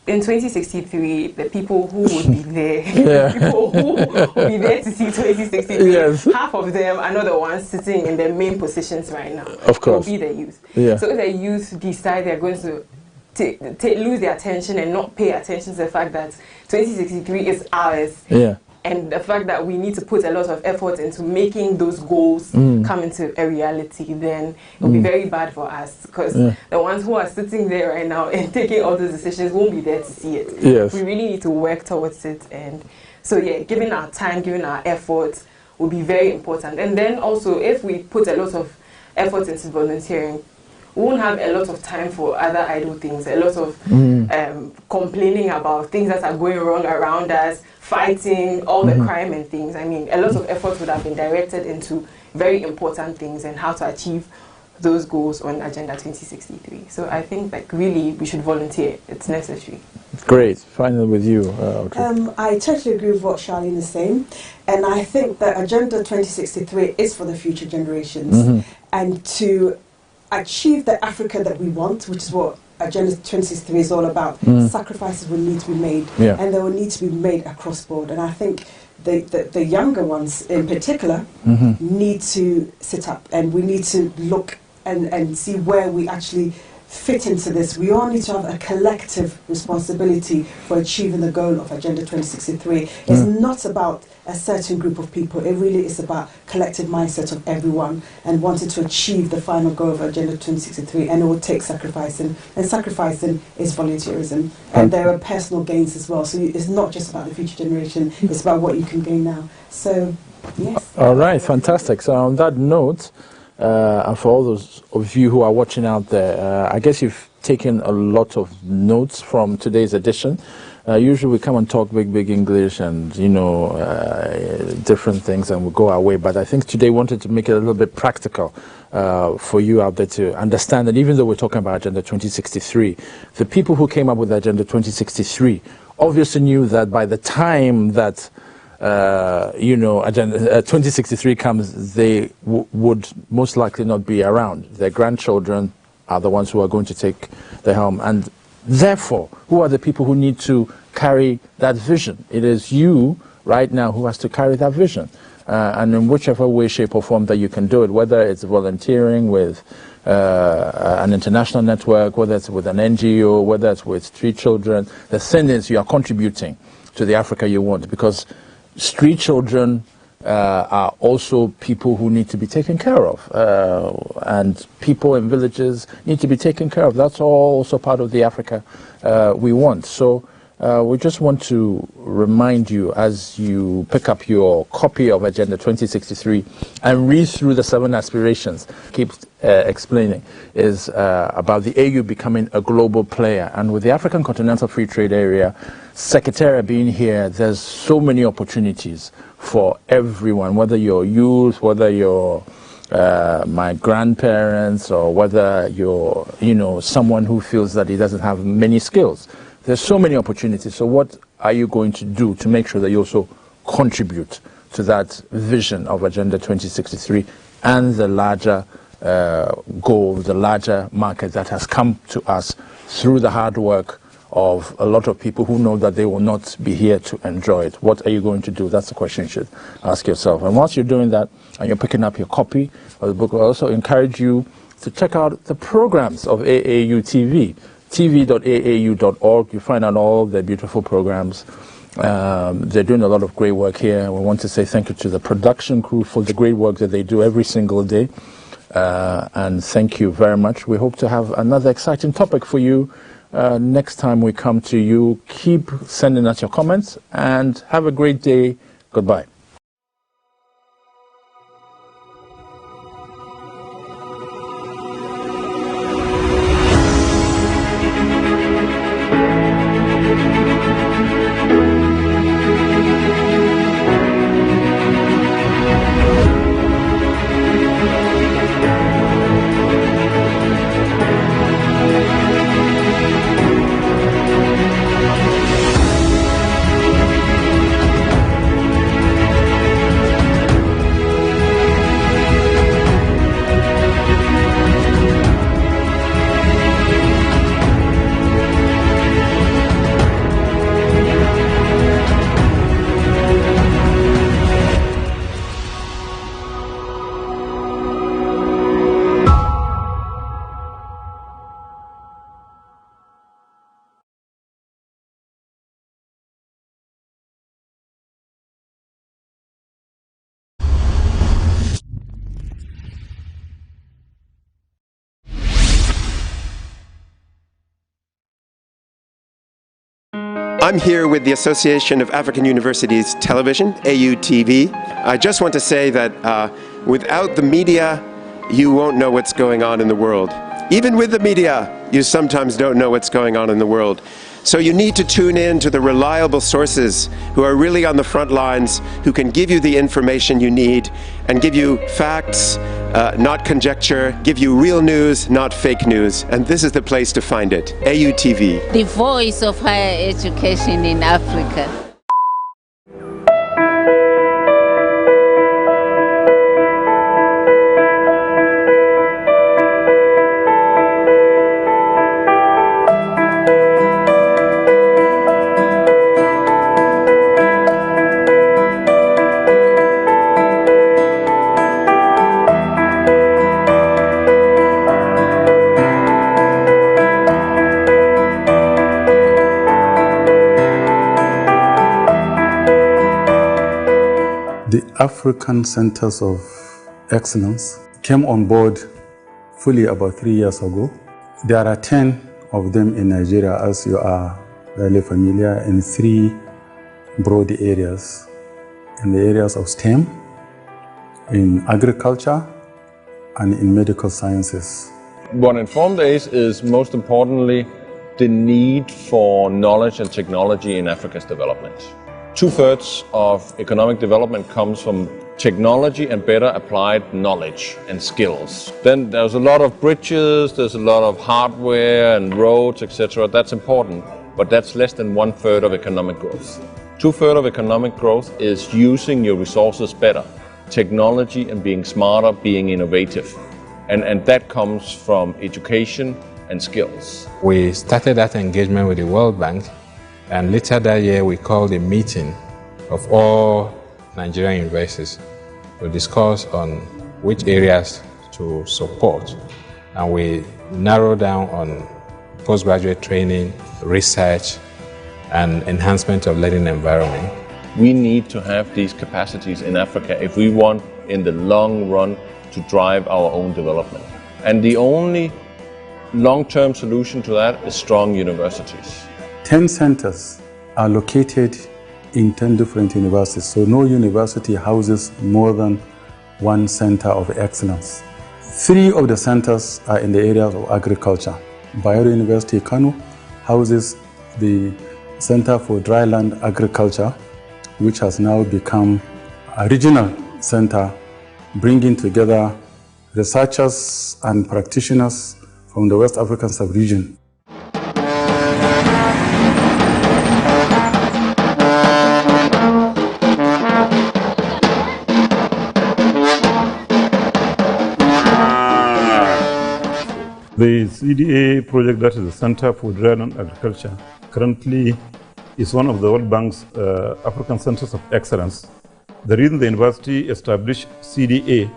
in 2063, the people who would be there, people who will be there to see 2063, half of them are not the ones sitting in their main positions right now. Of course. It will be the youth. So if the youth decide they're going to lose their attention and not pay attention to the fact that 2063 is ours, and the fact that we need to put a lot of effort into making those goals come into a reality, then it will be very bad for us, because the ones who are sitting there right now and taking all those decisions won't be there to see it. We really need to work towards it. And so giving our time, giving our effort will be very important. And then also, if we put a lot of effort into volunteering, we won't have a lot of time for other idle things, a lot of complaining about things that are going wrong around us, fighting all the crime and things. I mean, a lot of effort would have been directed into very important things and how to achieve those goals on Agenda 2063. So I think really we should volunteer. It's necessary. Great. Finally with you. I totally agree with what Charlene is saying. And I think that Agenda 2063 is for the future generations. And to achieve the Africa that we want, which is what Agenda 2063 is all about, sacrifices will need to be made, and they will need to be made across board. And I think the younger ones in particular need to sit up, and we need to look and see where we actually fit into this. We all need to have a collective responsibility for achieving the goal of Agenda 2063. It's not about a certain group of people. It really is about collective mindset of everyone and wanting to achieve the final goal of Agenda 2063. And it will take sacrificing. And sacrificing is volunteerism. And there are personal gains as well. So it's not just about the future generation. It's about what you can gain now. So, yes. All right, fantastic. So on that note, and for all those of you who are watching out there, I guess you've taken a lot of notes from today's edition. Usually we come and talk big English and, different things, and we go our way. But I think today we wanted to make it a little bit practical for you out there to understand that even though we're talking about Agenda 2063, the people who came up with Agenda 2063 obviously knew that by the time that Agenda 2063 comes, they would most likely not be around. Their grandchildren are the ones who are going to take the helm. And therefore, who are the people who need to carry that vision? It is you right now who has to carry that vision. And in whichever way, shape or form that you can do it, whether it's volunteering with an international network, whether it's with an NGO, whether it's with street children, the thing is you are contributing to the Africa you want, because street children are also people who need to be taken care of, and people in villages need to be taken care of. That's all also part of the Africa we want. So we just want to remind you, as you pick up your copy of Agenda 2063 and read through the 7 aspirations, keep explaining, is about the AU becoming a global player. And with the African Continental Free Trade Area Secretariat being here, there's so many opportunities for everyone, whether you're youth, whether you're my grandparents, or whether you're someone who feels that he doesn't have many skills. There's so many opportunities. So what are you going to do to make sure that you also contribute to that vision of Agenda 2063 and the larger goal, the larger market that has come to us through the hard work of a lot of people who know that they will not be here to enjoy it? What are you going to do? That's the question you should ask yourself. And once you're doing that and you're picking up your copy of the book, I also encourage you to check out the programs of AAU TV. tv.aau.org. You find out all the beautiful programs. They're doing a lot of great work here. We want to say thank you to the production crew for the great work that they do every single day. And thank you very much. We hope to have another exciting topic for you next time we come to you. Keep sending us your comments and have a great day. Goodbye. I'm here with the Association of African Universities Television, AUTV. I just want to say that without the media, you won't know what's going on in the world. Even with the media, you sometimes don't know what's going on in the world. So you need to tune in to the reliable sources who are really on the front lines, who can give you the information you need and give you facts, not conjecture, give you real news, not fake news. And this is the place to find it, AUTV. The voice of higher education in Africa. The African Centers of Excellence came on board fully about 3 years ago. There are 10 of them in Nigeria, as you are very familiar, in 3 broad areas. In the areas of STEM, in agriculture, and in medical sciences. What Informed is most importantly the need for knowledge and technology in Africa's development. 2/3 of economic development comes from technology and better applied knowledge and skills. Then there's a lot of bridges, there's a lot of hardware and roads, etc. That's important, but that's less than 1/3 of economic growth. 2/3 of economic growth is using your resources better. Technology and being smarter, being innovative. And that comes from education and skills. We started that engagement with the World Bank, and later that year we called a meeting of all Nigerian universities to discuss on which areas to support. And we narrowed down on postgraduate training, research, and enhancement of learning environment. We need to have these capacities in Africa if we want, in the long run, to drive our own development. And the only long-term solution to that is strong universities. 10 centers are located in 10 different universities, so no university houses more than 1 center of excellence. 3 of the centers are in the areas of agriculture. Bayero University Kano houses the Center for Dryland Agriculture, which has now become a regional center, bringing together researchers and practitioners from the West African sub-region. The CDA project, that is the Center for Dryland Agriculture, currently is one of the World Bank's African Centers of Excellence. The reason the university established CDA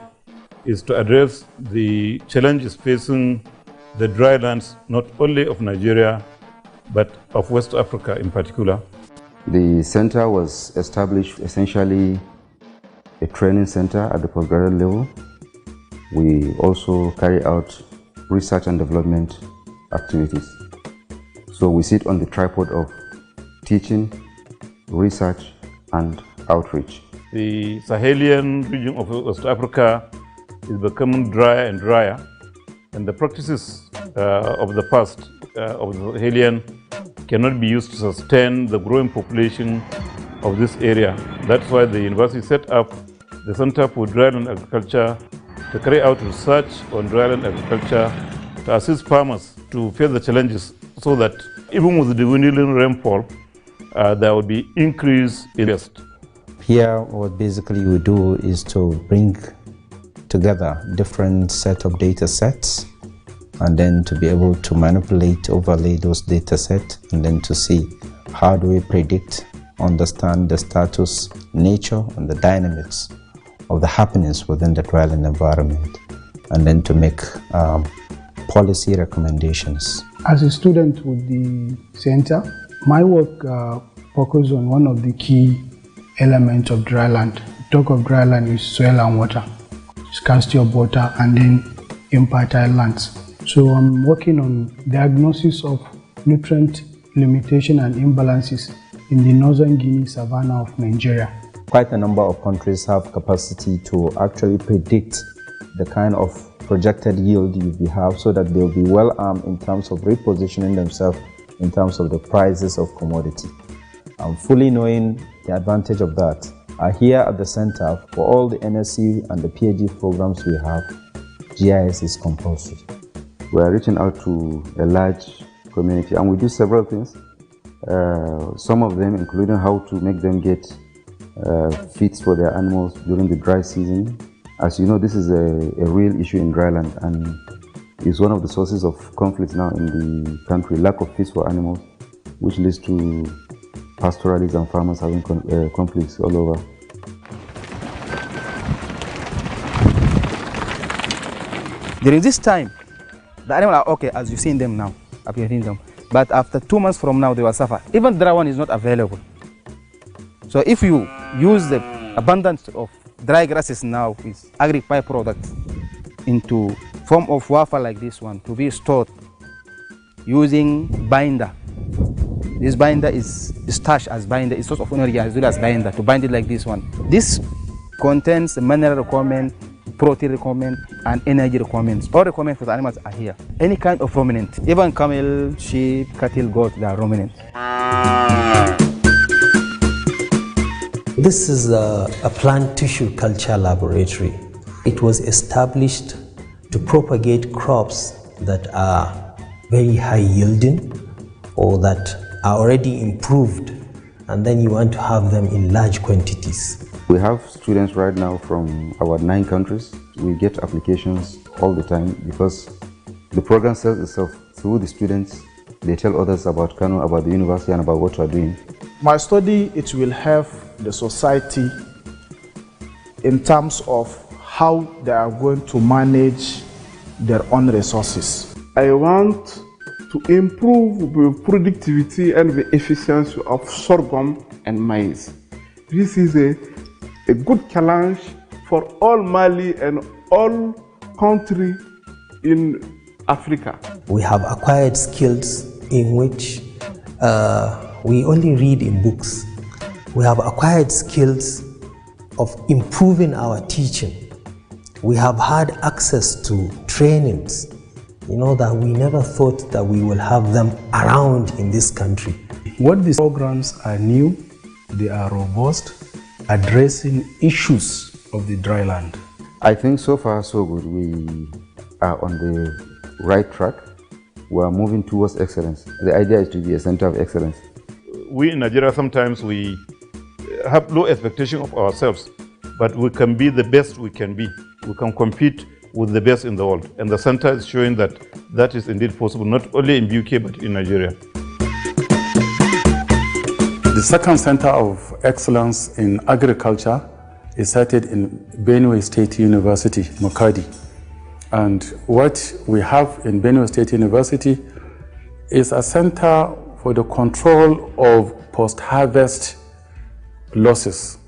is to address the challenges facing the drylands, not only of Nigeria, but of West Africa in particular. The center was established essentially a training center at the postgraduate level. We also carry out research and development activities. So we sit on the tripod of teaching, research, and outreach. The Sahelian region of West Africa is becoming drier and drier, and the practices of the past of the Sahelian cannot be used to sustain the growing population of this area. That's why the university set up the Center for Dryland Agriculture to carry out research on dryland agriculture, to assist farmers to face the challenges so that even with the dwindling rainfall, there will be increase in harvest. Here, what basically we do is to bring together different set of data sets and then to be able to manipulate, overlay those data sets, and then to see how do we predict, understand the status, nature, and the dynamics of the happenings within the dryland environment, and then to make policy recommendations. As a student with the center, my work focuses on one of the key elements of dryland. Talk of dryland is soil and water, scarcity of water, and then infertile lands. So I'm working on diagnosis of nutrient limitation and imbalances in the northern Guinea savanna of Nigeria. Quite a number of countries have capacity to actually predict the kind of projected yield you will have so that they'll be well armed in terms of repositioning themselves in terms of the prices of commodity. Fully knowing the advantage of that, here at the center, for all the NSC and the PhD programs we have, GIS is compulsory. We are reaching out to a large community and we do several things. Some of them including how to make them get feeds for their animals during the dry season. As you know, this is a real issue in dryland and is one of the sources of conflict now in the country, lack of feeds for animals, which leads to pastoralists and farmers having conflicts all over. During this time, the animals are okay, as you've seen them now, appearing them. But after 2 months from now, they will suffer. Even dry one is not available. So if you use the abundance of dry grasses now with agri-byproducts into form of wafer like this one to be stored using binder. This binder is starch as binder, it's source of energy as well as binder to bind it like this one. This contains the mineral requirement, protein requirement, and energy requirements. All requirements for the animals are here. Any kind of ruminant, even camel, sheep, cattle, goat, they are ruminant. This is a plant tissue culture laboratory. It was established to propagate crops that are very high yielding or that are already improved, and then you want to have them in large quantities. We have students right now from about 9 countries. We get applications all the time because the program sells itself through the students. They tell others about Kano, about the university, and about what we are doing. My study, it will help the society in terms of how they are going to manage their own resources. I want to improve the productivity and the efficiency of sorghum and maize. This is a good challenge for all Mali and all countries in Africa. We have acquired skills in which we only read in books. We have acquired skills of improving our teaching. We have had access to trainings, that we never thought that we will have them around in this country. What these programs are new, they are robust, addressing issues of the dry land. I think so far so good. We are on the right track. We are moving towards excellence. The idea is to be a center of excellence. We in Nigeria sometimes we have low expectation of ourselves, but we can be the best we can be. We can compete with the best in the world, and the center is showing that that is indeed possible, not only in UK but in Nigeria. The second center of excellence in agriculture is sited in Benue State University, Makadi. And what we have in Benue State University is a center for the control of post-harvest losses.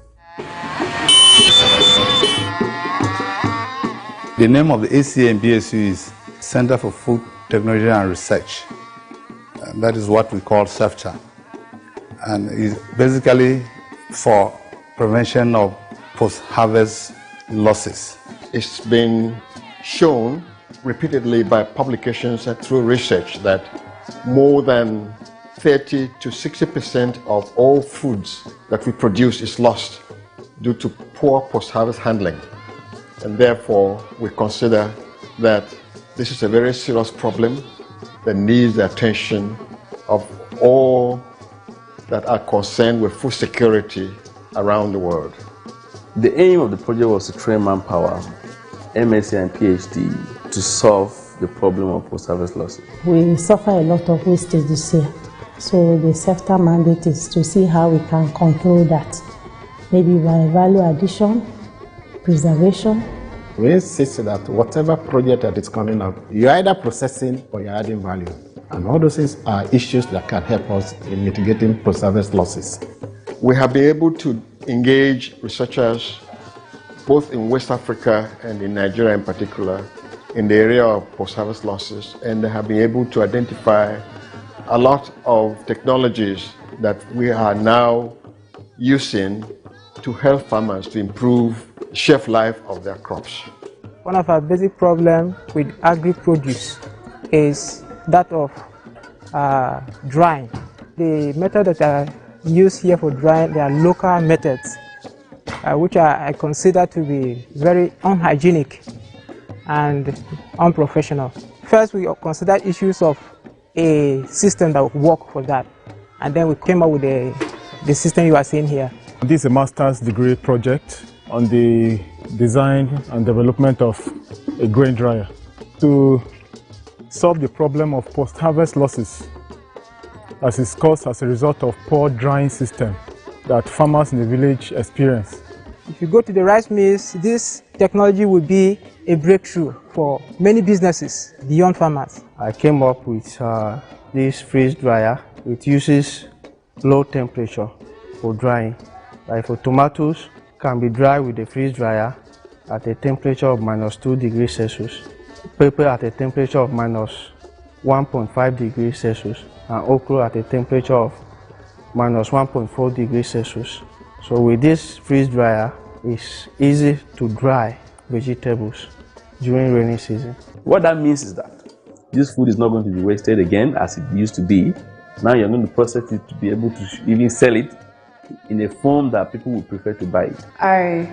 The name of the ACA and BSU is Center for Food Technology and Research. And that is what we call CEFTA. And it's basically for prevention of post-harvest losses. It's been shown repeatedly by publications and through research that more than 30 to 60% of all foods that we produce is lost due to poor post-harvest handling. And therefore, we consider that this is a very serious problem that needs the attention of all that are concerned with food security around the world. The aim of the project was to train manpower, MSc and PhD, to solve the problem of post-harvest losses. We suffer a lot of wastage this year, so the CEFTA mandate is to see how we can control that, maybe by value addition, preservation. We insist that whatever project that is coming up, you're either processing or you're adding value. And all those things are issues that can help us in mitigating post-harvest losses. We have been able to engage researchers both in West Africa and in Nigeria in particular in the area of post-harvest losses, and they have been able to identify a lot of technologies that we are now using to help farmers to improve shelf life of their crops. One of our basic problems with agri-produce is that of drying. The method that are used here for drying, they are local methods, which I consider to be very unhygienic and unprofessional. First, we considered issues of a system that would work for that, and then we came up with the system you are seeing here. This is a master's degree project on the design and development of a grain dryer to solve the problem of post-harvest losses as is caused as a result of poor drying system that farmers in the village experience. If you go to the rice mills, this technology will be a breakthrough for many businesses beyond farmers. I came up with this freeze dryer. It uses low temperature for drying. Like for tomatoes, can be dry with the freeze dryer at a temperature of -2 degrees Celsius. Pepper at a temperature of -1.5 degrees Celsius, and okra at a temperature of -1.4 degrees Celsius. So with this freeze dryer, it's easy to dry vegetables during rainy season. What that means is that this food is not going to be wasted again as it used to be. Now you're going to process it to be able to even sell it in a form that people would prefer to buy it. I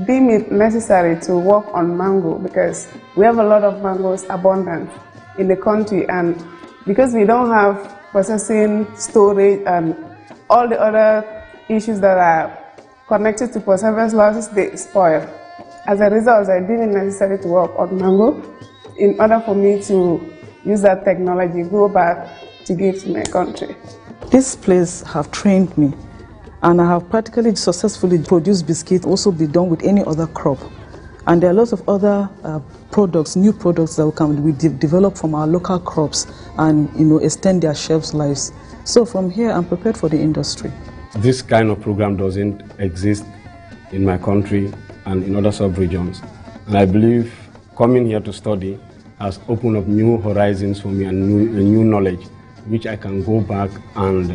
deem it necessary to work on mango because we have a lot of mangoes abundant in the country, and because we don't have processing, storage, and all the other issues that are connected to post-harvest losses, they spoil. As a result, I deem it necessary to work on mango in order for me to use that technology, go back to give to my country. This place have trained me, and I have practically successfully produced biscuit, also be done with any other crop. And there are lots of other products, new products that we develop from our local crops and extend their shelf lives. So from here, I'm prepared for the industry. This kind of program doesn't exist in my country and in other sub-regions. And I believe coming here to study has opened up new horizons for me and new knowledge, which I can go back and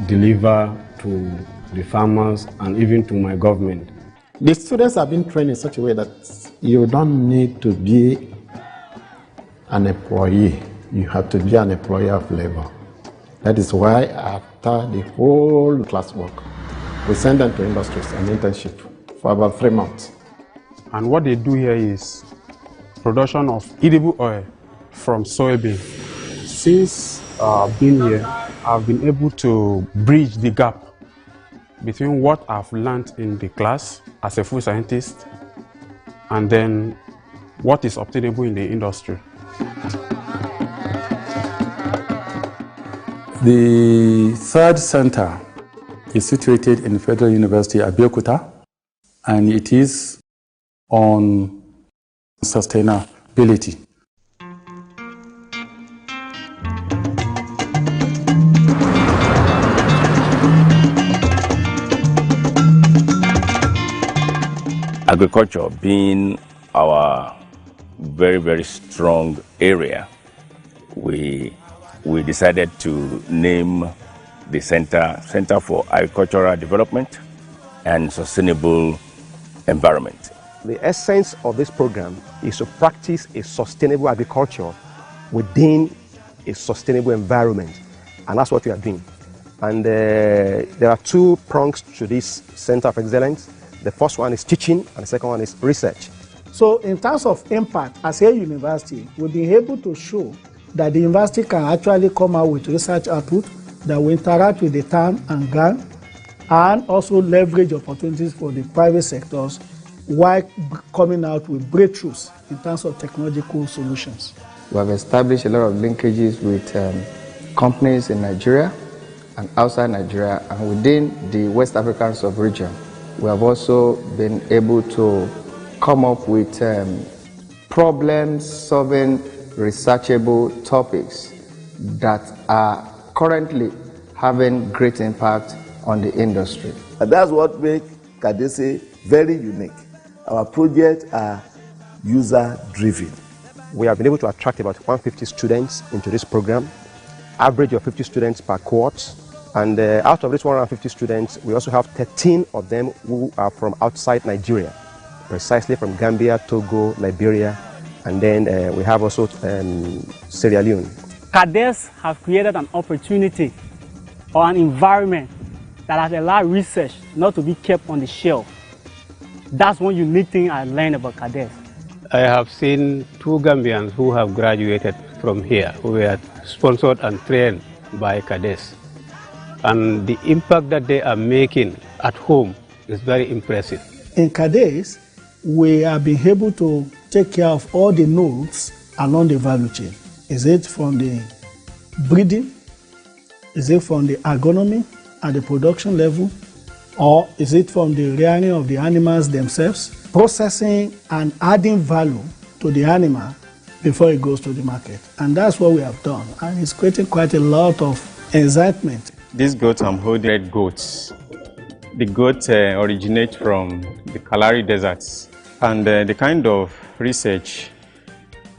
deliver to the farmers and even to my government. The students have been trained in such a way that you don't need to be an employee. You have to be an employer of labor. That is why after the whole classwork, we send them to industries and internship for about 3 months. And what they do here is production of edible oil from soybean. Since I've been here, I've been able to bridge the gap between what I've learned in the class as a food scientist and then what is obtainable in the industry. The third center is situated in Federal University Abeokuta, and it is on sustainability. Agriculture being our very strong area, we decided to name the Center for Agricultural Development and Sustainable Environment. The essence of this program is to practice a sustainable agriculture within a sustainable environment, and that's what we are doing. And there are 2 prongs to this Center of Excellence. The first one is teaching, and the second one is research. So in terms of impact, as a university, we'll be able to show that the university can actually come out with research output that will interact with the town and grant, and also leverage opportunities for the private sectors while coming out with breakthroughs in terms of technological solutions. We have established a lot of linkages with companies in Nigeria and outside Nigeria, and within the West African sub-region. We have also been able to come up with problem-solving, researchable topics that are currently having great impact on the industry. And that's what makes Kadese very unique. Our projects are user-driven. We have been able to attract about 150 students into this program, average of 50 students per cohort. And out of this 150 students, we also have 13 of them who are from outside Nigeria, precisely from Gambia, Togo, Liberia, and then we have also Sierra Leone. Cadets have created an opportunity or an environment that has allowed research not to be kept on the shelf. That's one unique thing I learned about cadets. I have seen 2 Gambians who have graduated from here, who were sponsored and trained by cadets. And the impact that they are making at home is very impressive. In cadets, we have been able to take care of all the nodes along the value chain. Is it from the breeding? Is it from the agronomy at the production level? Or is it from the rearing of the animals themselves? Processing and adding value to the animal before it goes to the market. And that's what we have done. And it's creating quite a lot of excitement. These goats I'm holding, red goats. The goats originate from the Kalahari deserts. And the kind of research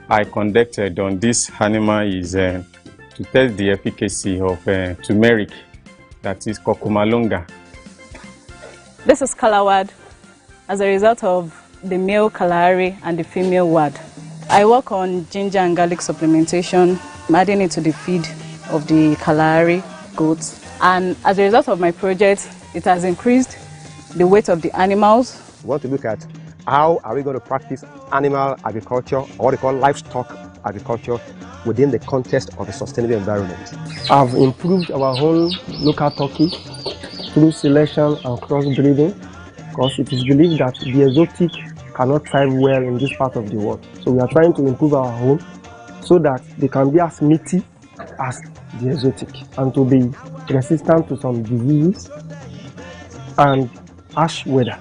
I conducted on this animal is to test the efficacy of turmeric, that is kokumalonga. This is Kalawad as a result of the male Kalahari and the female Wad. I work on ginger and garlic supplementation, adding it to the feed of the Kalahari goats. And as a result of my project, it has increased the weight of the animals. We want to look at how are we going to practice animal agriculture, or what they call livestock agriculture, within the context of a sustainable environment. I've improved our whole local turkey through selection and crossbreeding, because it is believed that the exotic cannot thrive well in this part of the world. So we are trying to improve our home so that they can be as meaty as the exotic and to be resistant to some diseases and harsh weather.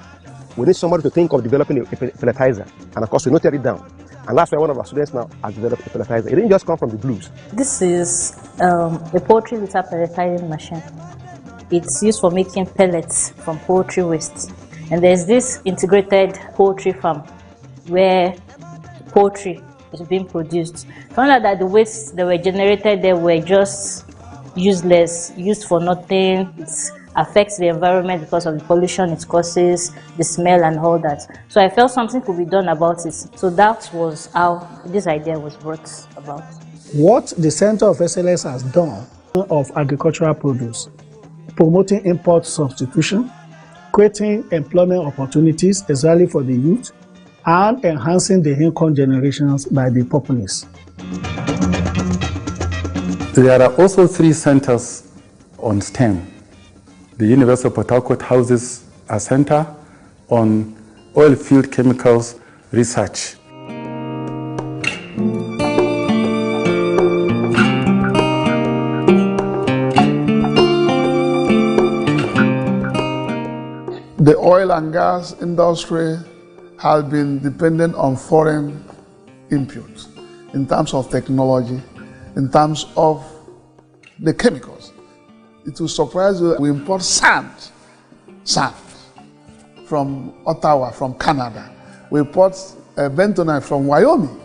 We need somebody to think of developing a fertilizer, and of course we noted it down. And that's why one of our students now has developed a fertilizer. It didn't just come from the blues. This is a poultry litter pelletizing machine. It's used for making pellets from poultry waste. And there's this integrated poultry farm where poultry is being produced. Found out that the wastes that were generated there were just useless, used for nothing. It affects the environment because of the pollution it causes, the smell and all that. So I felt something could be done about it. So that was how this idea was brought about. What the Center of Excellence has done of agricultural produce, promoting import substitution, creating employment opportunities, especially for the youth, and enhancing the income generations by the populace. There are also 3 centers on STEM. The University of Port Harcourt houses a center on oil field chemicals research. The oil and gas industry has been dependent on foreign inputs in terms of technology, in terms of the chemicals. It will surprise you, we import sand from Ottawa, from Canada. We import bentonite from Wyoming.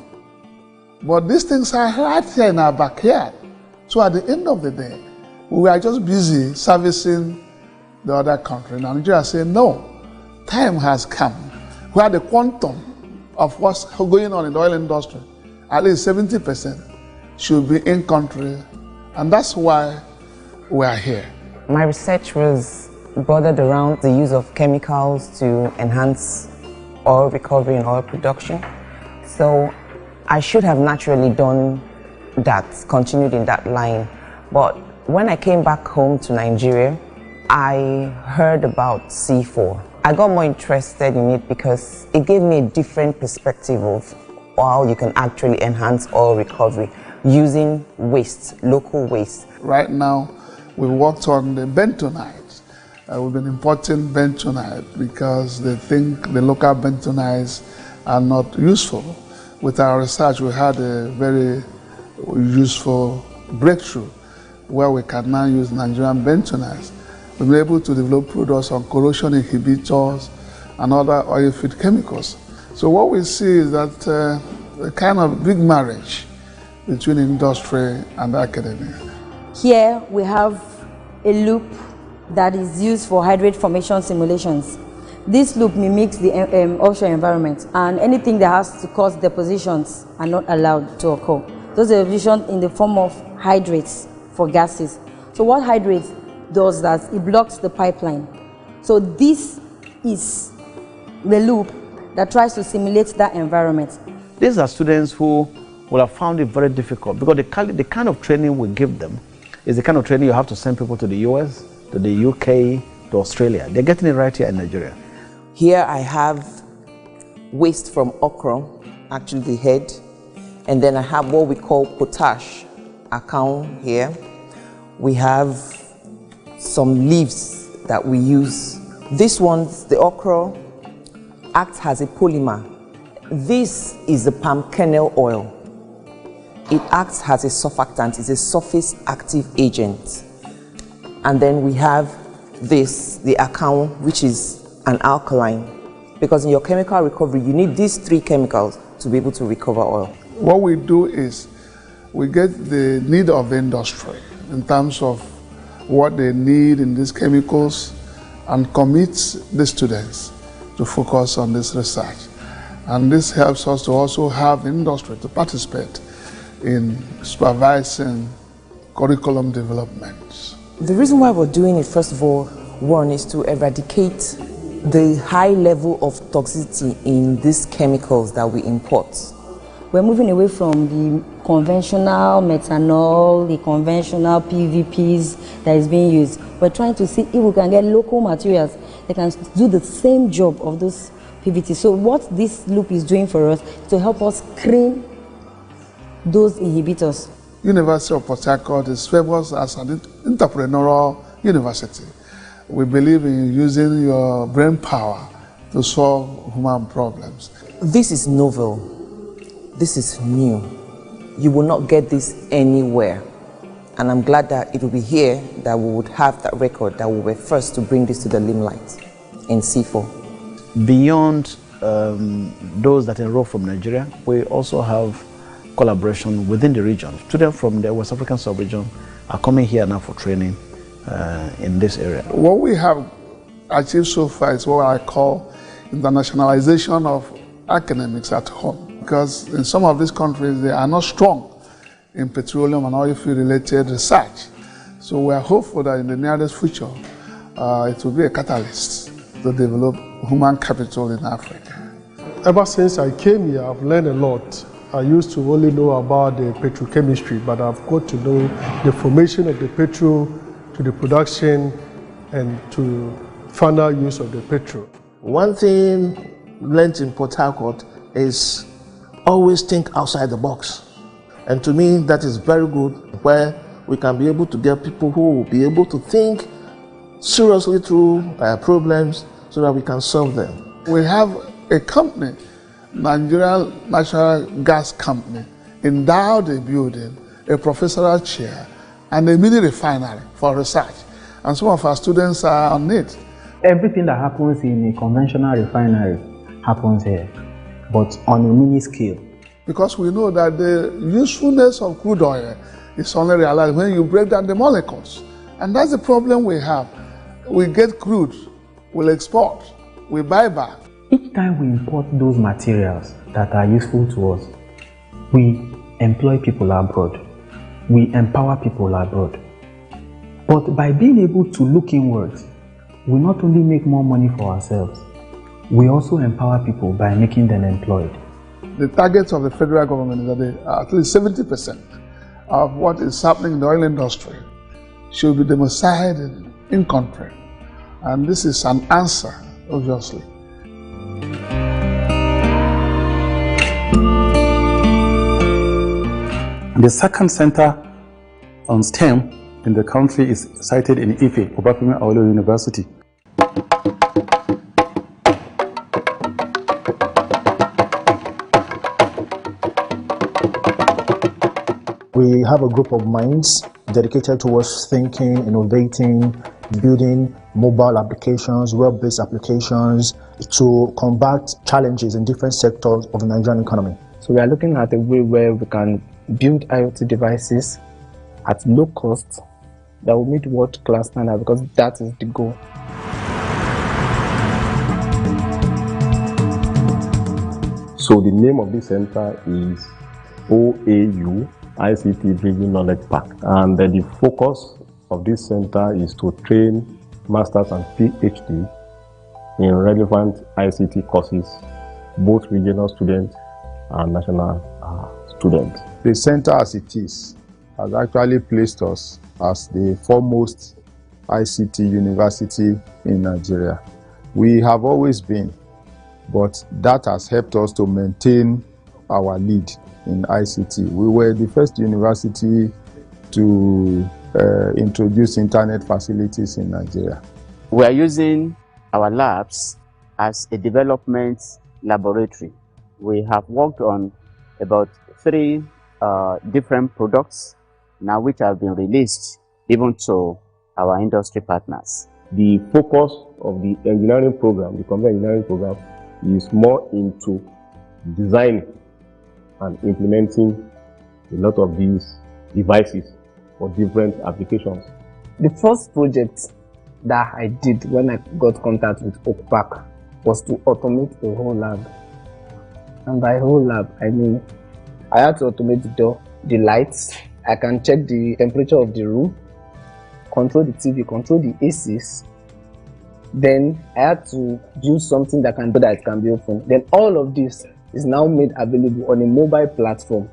But these things are right here in our backyard. So at the end of the day, we are just busy servicing the other country. Now Nigeria say, no, time has come where the quantum of what's going on in the oil industry, at least 70%, should be in country. And that's why we are here. My research was bordered around the use of chemicals to enhance oil recovery and oil production. So I should have naturally done that, continued in that line. But when I came back home to Nigeria, I heard about C4. I got more interested in it because it gave me a different perspective of how you can actually enhance oil recovery using waste, local waste. Right now, we worked on the bentonite. We've been importing bentonite because they think the local bentonites are not useful. With our research, we had a very useful breakthrough where we can now use Nigerian bentonites. We've been able to develop products on corrosion inhibitors and other oil field chemicals. So what we see is that a kind of big marriage between industry and academia. Here we have a loop that is used for hydrate formation simulations. This loop mimics the offshore environment, and anything that has to cause depositions are not allowed to occur. Those depositions in the form of hydrates for gases. So what hydrates does that it blocks the pipeline. So this is the loop that tries to simulate that environment. These are students who will have found it very difficult because the kind of training we give them is the kind of training you have to send people to the US, to the UK, to Australia. They're getting it right here in Nigeria. Here I have waste from okra, actually the head, and then I have what we call potash account here. We have some leaves that we use. This one, the okra, acts as a polymer. This is the palm kernel oil. It acts as a surfactant, it's a surface active agent. And then we have this, the account, which is an alkaline, because in your chemical recovery you need these three chemicals to be able to recover oil. What we do is we get the need of the industry in terms of what they need in these chemicals and commit the students to focus on this research. And this helps us to also have the industry to participate in supervising curriculum development. The reason why we're doing it, first of all, one is to eradicate the high level of toxicity in these chemicals that we import. We're moving away from the conventional methanol, the conventional PVPs that is being used. We're trying to see if we can get local materials that can do the same job of those PVT. So what this loop is doing for us is to help us screen those inhibitors. University of Port Harcourt is famous as an entrepreneurial university. We believe in using your brain power to solve human problems. This is novel. This is new. You will not get this anywhere. And I'm glad that it will be here that we would have that record, that we were first to bring this to the limelight in C4. Beyond those that enroll from Nigeria, we also have collaboration within the region. Students from the West African sub-region are coming here now for training in this area. What we have achieved so far is what I call internationalization of academics at home. Because in some of these countries, they are not strong in petroleum and oil field related research. So we are hopeful that in the nearest future, it will be a catalyst to develop human capital in Africa. Ever since I came here, I've learned a lot. I used to only know about the petrochemistry, but I've got to know the formation of the petrol, to the production, and to final use of the petrol. One thing learned in Port Harcourt is always think outside the box. And to me, that is very good, where we can be able to get people who will be able to think seriously through problems so that we can solve them. We have a company, Nigerian Natural Gas Company, endowed a building, a professorial chair, and a mini refinery for research. And some of our students are on it. Everything that happens in a conventional refinery happens here, but on a mini scale. Because we know that the usefulness of crude oil is only realized when you break down the molecules. And that's the problem we have. We get crude, we'll export, we buy back. Each time we import those materials that are useful to us, we employ people abroad. We empower people abroad. But by being able to look inwards, we not only make more money for ourselves, we also empower people by making them employed. The target of the federal government is that at least 70% of what is happening in the oil industry should be domiciled in country. And this is an answer, obviously. The second center on STEM in the country is sited in Ife, APRM University. We have a group of minds dedicated towards thinking, innovating, building mobile applications, web-based applications to combat challenges in different sectors of the Nigerian economy. So we are looking at a way where we can build IoT devices at low cost that will meet world-class standard, because that is the goal. So the name of this center is AAU ICT Driven Knowledge Park, and the focus of this center is to train masters and PhD in relevant ICT courses, both regional students and national students. The center as it is has actually placed us as the foremost ICT university in Nigeria. We have always been, but that has helped us to maintain our lead in ICT. We were the first university to introduce internet facilities in Nigeria. We are using our labs as a development laboratory. We have worked on about 3 different products now which have been released even to our industry partners. The focus of the engineering program, the computer engineering program, is more into designing and implementing a lot of these devices for different applications. The first project that I did when I got contact with Oak Park was to automate a whole lab. And by whole lab, I mean I had to automate the door, the lights. I can check the temperature of the room, control the TV, control the ACs. Then I had to do something that can do that it can be open. Then all of this is now made available on a mobile platform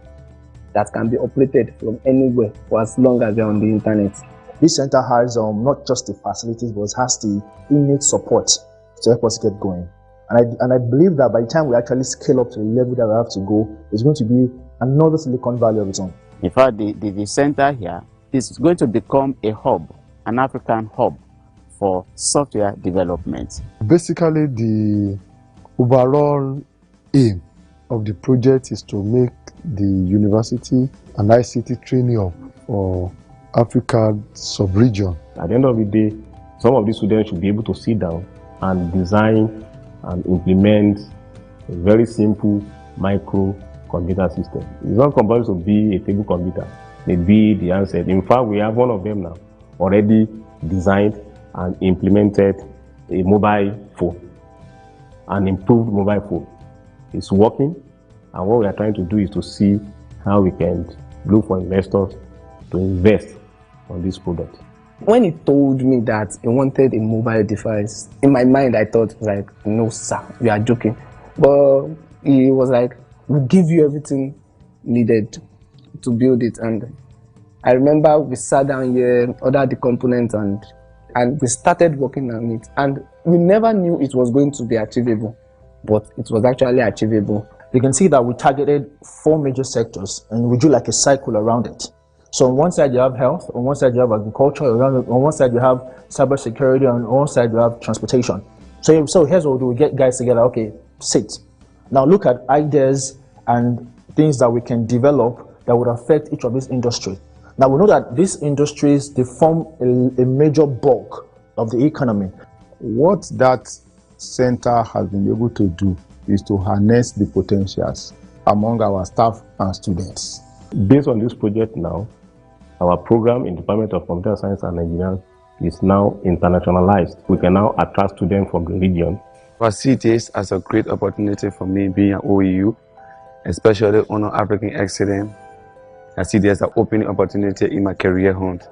that can be operated from anywhere for as long as you're on the internet. This center has not just the facilities, but it has the innate support to help us get going. And I believe that by the time we actually scale up to the level that we have to go, it's going to be another Silicon Valley of its own. In fact, the center here is going to become a hub, an African hub for software development. Basically, the overall aim of the project is to make the university an ICT training hub for African sub-region. At the end of the day, some of these students should be able to sit down and design and implement a very simple micro computer system. It's not compulsory to be a table computer, maybe the handset. In fact, we have one of them now already designed and implemented a mobile phone, an improved mobile phone. It's working, and what we are trying to do is to see how we can look for investors to invest on this product. When he told me that he wanted a mobile device, in my mind I thought, like, no sir, you are joking. But he was like, we'll give you everything needed to build it. And I remember we sat down here, ordered the components, and we started working on it. And we never knew it was going to be achievable, but it was actually achievable. You can see that we targeted 4 major sectors, and we drew like a cycle around it. So on one side you have health, on one side you have agriculture, on one side you have cybersecurity, and on one side you have transportation. So here's what we do: we get guys together. Okay, sit. Now look at ideas and things that we can develop that would affect each of these industries. Now we know that these industries, they form a major bulk of the economy. What that center has been able to do is to harness the potentials among our staff and students. Based on this project now, our program in Department of Computer Science and Engineering is now internationalized. We can now attract students from the region. I see this as a great opportunity for me being at OEU, especially on African Excellence. I see this as an opening opportunity in my career hunt.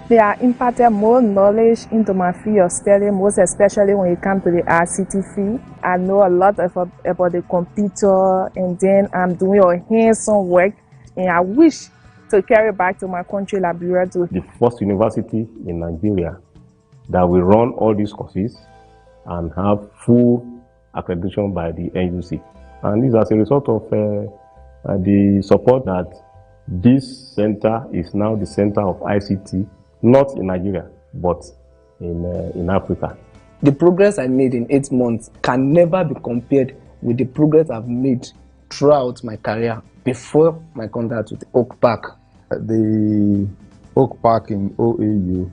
They are imparted more knowledge into my field of study, most especially when it comes to the ICT field. I know a lot about the computer, and then I'm doing a hands-on work, and I wish to carry back to my country, Liberia, too. The first university in Nigeria that will run all these courses and have full accreditation by the NUC. And this is as a result of the support that this center is now the center of ICT, not in Nigeria, but in Africa. The progress I made in 8 months can never be compared with the progress I've made throughout my career before my contact with Oak Park. The Oak Park in OAU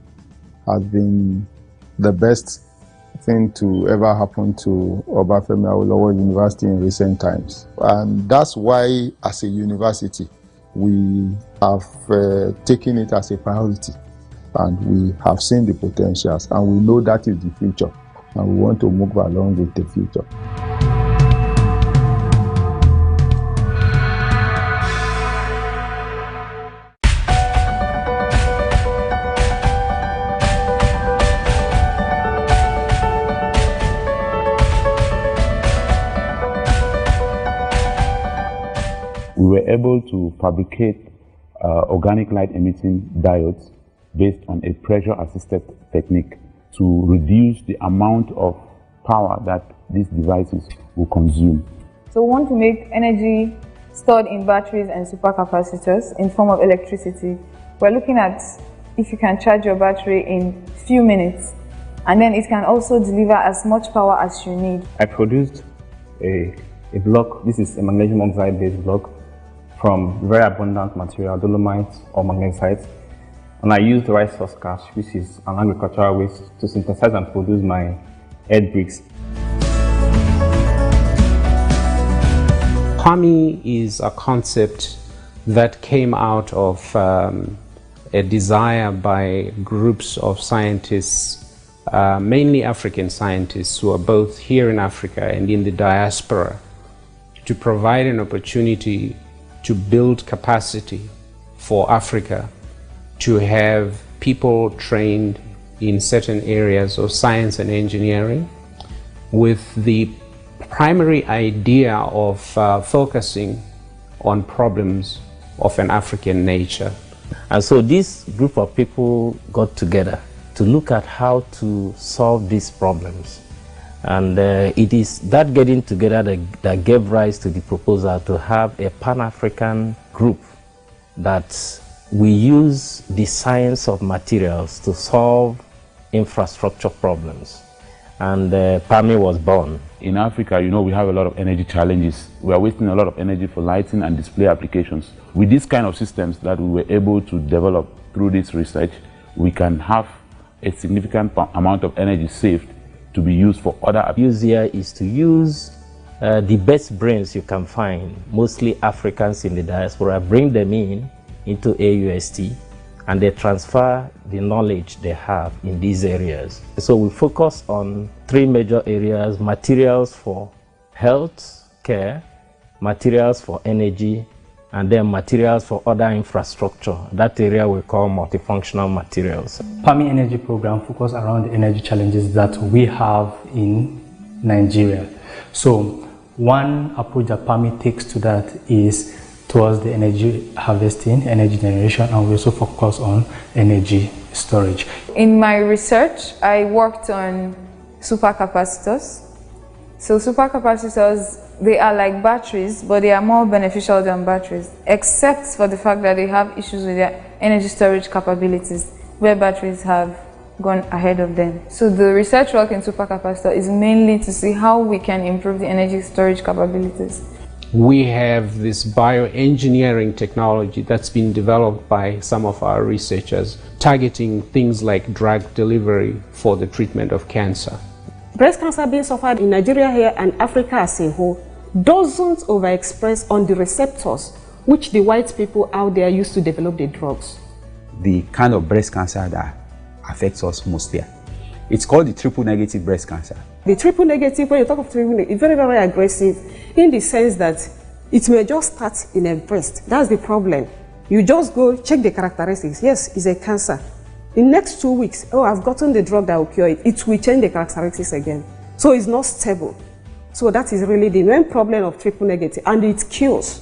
has been the best thing to ever happen to Obafemi Awolowo University in recent times. And that's why, as a university, we have taken it as a priority, and we have seen the potentials, and we know that is the future, and we want to move along with the future. We were able to fabricate organic light emitting diodes based on a pressure assisted technique to reduce the amount of power that these devices will consume. So we want to make energy stored in batteries and supercapacitors in form of electricity. We're looking at if you can charge your battery in few minutes, and then it can also deliver as much power as you need. I produced a block. This is a magnesium oxide based block from very abundant material, dolomite or magnesite. And I used rice husk ash, which is an agricultural waste, to synthesize and produce my earth bricks. PAMI is a concept that came out of a desire by groups of scientists, mainly African scientists who are both here in Africa and in the diaspora, to provide an opportunity to build capacity for Africa to have people trained in certain areas of science and engineering, with the primary idea of focusing on problems of an African nature. And so this group of people got together to look at how to solve these problems. And it is that getting together that gave rise to the proposal to have a Pan-African group that we use the science of materials to solve infrastructure problems. And PAMI was born. In Africa, you know, we have a lot of energy challenges. We are wasting a lot of energy for lighting and display applications. With these kind of systems that we were able to develop through this research, we can have a significant amount of energy saved to be used for other. Use here is to use the best brains you can find, mostly Africans in the diaspora, bring them into AUST, and they transfer the knowledge they have in these areas. So we focus on three major areas: materials for health care, materials for energy, and then materials for other infrastructure. That area we call multifunctional materials. PAMI Energy Program focuses around the energy challenges that we have in Nigeria. So one approach that PAMI takes to that is towards the energy harvesting, energy generation, and we also focus on energy storage. In my research, I worked on supercapacitors. So supercapacitors, they are like batteries, but they are more beneficial than batteries, except for the fact that they have issues with their energy storage capabilities, where batteries have gone ahead of them. So the research work in supercapacitor is mainly to see how we can improve the energy storage capabilities. We have this bioengineering technology that's been developed by some of our researchers, targeting things like drug delivery for the treatment of cancer. Breast cancer being suffered in Nigeria here and Africa as a whole doesn't overexpress on the receptors which the white people out there use to develop the drugs. The kind of breast cancer that affects us most here, it's called the triple negative breast cancer. The triple negative, when you talk of triple negative, it's very, very aggressive in the sense that it may just start in a breast. That's the problem. You just go check the characteristics. Yes, it's a cancer. In the next 2 weeks, oh, I've gotten the drug that will cure it. It will change the characteristics again. So it's not stable. So that is really the main problem of triple negative, and it kills.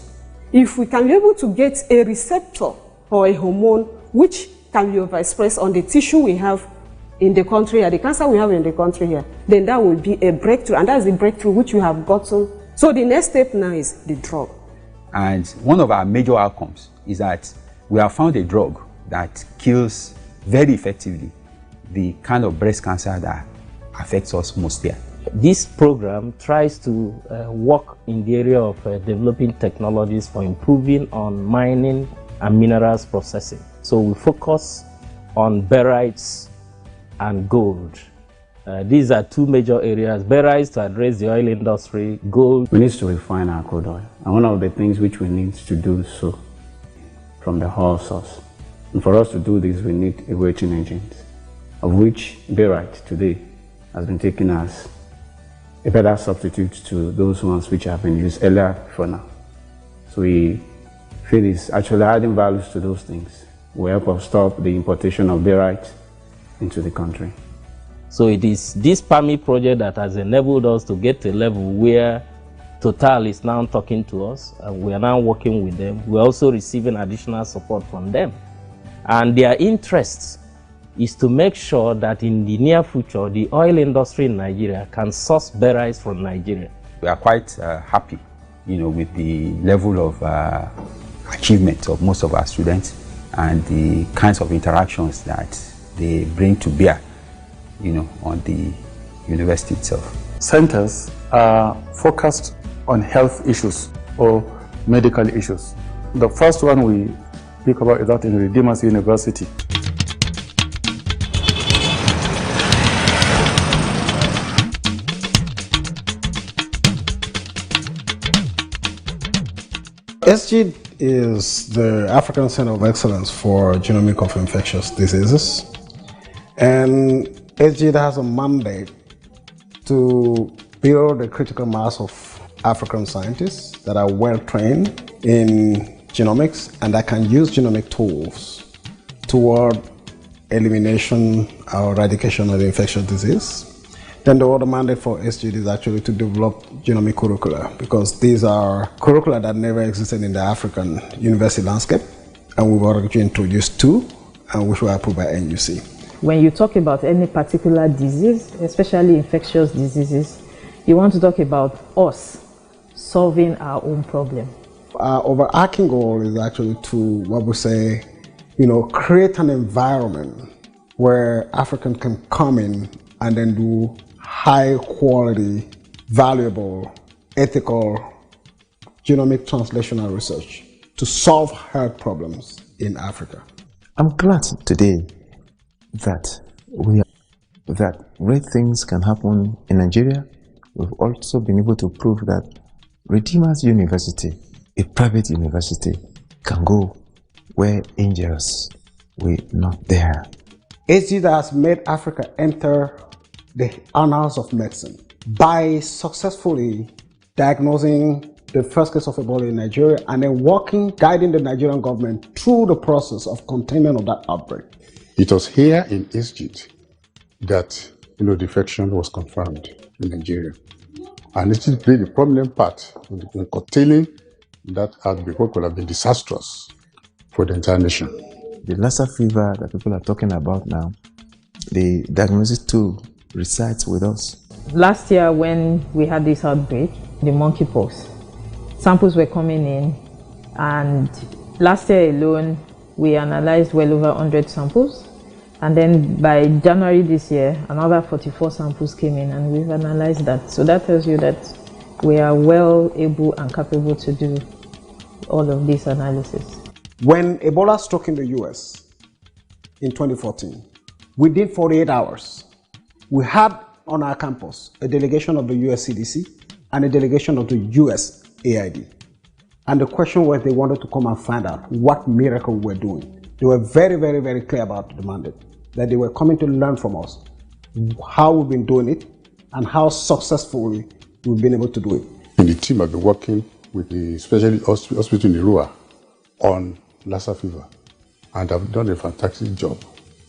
If we can be able to get a receptor or a hormone which can be overexpressed on the tissue we have in the country here, the cancer we have in the country here, then that will be a breakthrough, and that's the breakthrough which we have gotten. So the next step now is the drug. And one of our major outcomes is that we have found a drug that kills very effectively the kind of breast cancer that affects us most here. This program tries to work in the area of developing technologies for improving on mining and minerals processing. So we focus on barytes and gold. These are two major areas: barytes to address the oil industry, gold. We need to refine our crude oil, and one of the things which we need to do so from the whole source. And for us to do this, we need a waiting agent, of which barite today has been taken as a better substitute to those ones which have been used earlier for now. So we feel it's actually adding values to those things. We help us stop the importation of barite into the country. So it is this PAMI project that has enabled us to get to a level where Total is now talking to us, and we are now working with them. We're also receiving additional support from them. And their interest is to make sure that in the near future, the oil industry in Nigeria can source barite from Nigeria. We are quite happy, with the level of achievement of most of our students and the kinds of interactions that they bring to bear, on the university itself. Centers are focused on health issues or medical issues. The first one we speak about is that in Redeemers University. SG is the African Center of Excellence for Genomic of Infectious Diseases, and SG has a mandate to build a critical mass of African scientists that are well trained in genomics and that can use genomic tools toward elimination or eradication of the infectious disease. Then the other mandate for SG is actually to develop genomic curricula, because these are curricula that never existed in the African university landscape, and we've already introduced two, and which were approved by NUC. When you talk about any particular disease, especially infectious diseases, you want to talk about us solving our own problem. Our overarching goal is actually to, what we say, create an environment where Africans can come in and then do high quality, valuable, ethical genomic translational research to solve health problems in Africa. I'm glad today that great things can happen in Nigeria. We've also been able to prove that Redeemers University, a private university, can go where angels were not there. SG has made Africa enter the annals of medicine by successfully diagnosing the first case of Ebola in Nigeria and then guiding the Nigerian government through the process of containment of that outbreak. It was here in Egypt that the infection was confirmed in Nigeria. And it played a prominent part in curtailing that outbreak, what could have been disastrous for the entire nation. The Lassa fever that people are talking about now, the diagnosis tool resides with us. Last year when we had this outbreak, the monkeypox, samples were coming in, and last year alone we analyzed well over 100 samples, and then by January this year another 44 samples came in and we've analyzed that. So that tells you that we are well able and capable to do all of this analysis. When Ebola struck in the US in 2014, within 48 hours, we had on our campus a delegation of the US CDC and a delegation of the US AID. And the question was, they wanted to come and find out what miracle we were doing. They were very, very, very clear about the mandate, that they were coming to learn from us how we've been doing it and how successfully we've been able to do it. And the team have been working with the specialist hospital in Irua on Lassa fever, and have done a fantastic job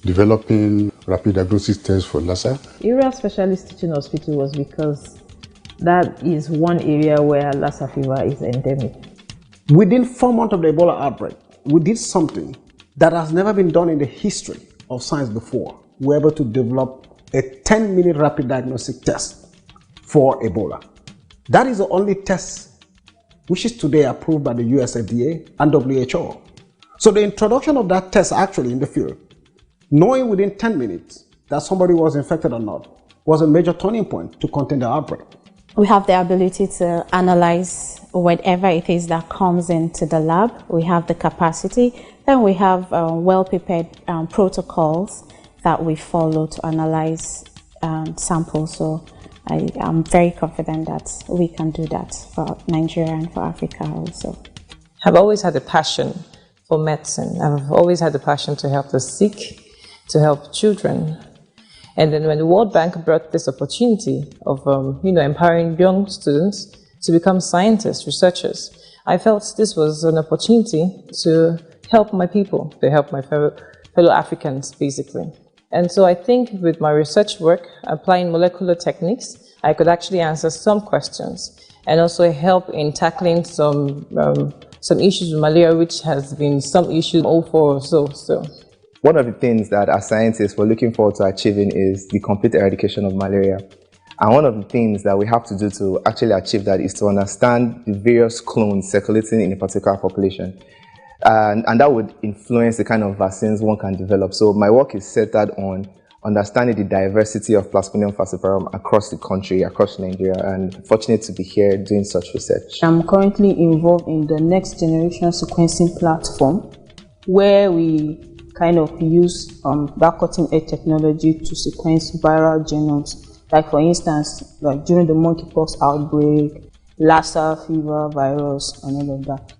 developing rapid diagnosis tests for Lassa. Irua Specialist Teaching Hospital was because that is one area where Lassa fever is endemic. Within 4 months of the Ebola outbreak, we did something that has never been done in the history of science before. We were able to develop a 10-minute rapid diagnostic test for Ebola. That is the only test which is today approved by the US FDA and WHO. So the introduction of that test actually in the field, knowing within 10 minutes that somebody was infected or not, was a major turning point to contain the outbreak. We have the ability to analyze whatever it is that comes into the lab. We have the capacity. Then we have well-prepared protocols that we follow to analyze samples. So I am very confident that we can do that for Nigeria and for Africa also. I've always had a passion for medicine. I've always had the passion to help the sick, to help children. And then when the World Bank brought this opportunity of empowering young students to become scientists, researchers, I felt this was an opportunity to help my people, to help my fellow Africans, basically. And so I think with my research work, applying molecular techniques, I could actually answer some questions and also help in tackling some issues with malaria, which has been some issues 04 or so. One of the things that as scientists we're looking forward to achieving is the complete eradication of malaria. And one of the things that we have to do to actually achieve that is to understand the various clones circulating in a particular population. And that would influence the kind of vaccines one can develop. So my work is centered on understanding the diversity of Plasmodium falciparum across the country, across Nigeria, and fortunate to be here doing such research. I'm currently involved in the next generation sequencing platform, where we kind of use that cutting-edge technology to sequence viral genomes. Like for instance, like during the monkeypox outbreak, Lassa fever virus, and all of that.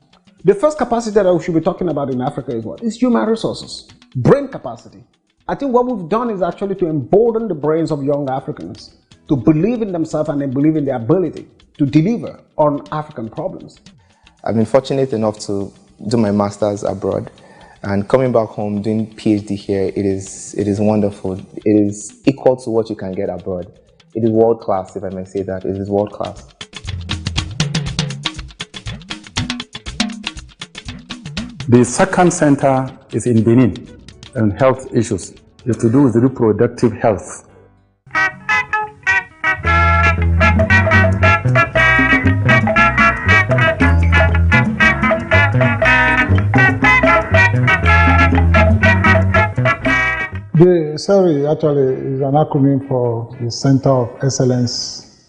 The first capacity that we should be talking about in Africa is what? It's human resources, brain capacity. I think what we've done is actually to embolden the brains of young Africans to believe in themselves and then believe in their ability to deliver on African problems. I've been fortunate enough to do my master's abroad, and coming back home doing PhD here, it is wonderful. It is equal to what you can get abroad. It is world class, if I may say that. It is world class. The second center is in Benin, and health issues. It's to do with reproductive health. The CERI actually is an acronym for the Center of Excellence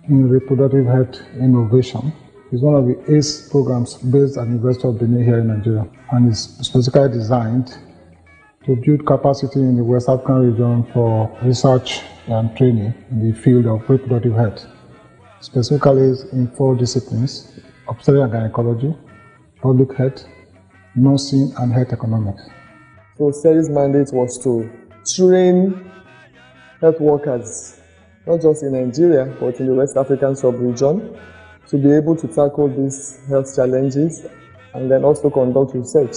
in Reproductive Health Innovation. It's one of the ACE programs based at the University of Benin here in Nigeria, and is specifically designed to build capacity in the West African region for research and training in the field of reproductive health, specifically in 4 disciplines: obstetrics and gynecology, public health, nursing, and health economics. So CERI's mandate was to train health workers, not just in Nigeria, but in the West African sub-region, to be able to tackle these health challenges and then also conduct research.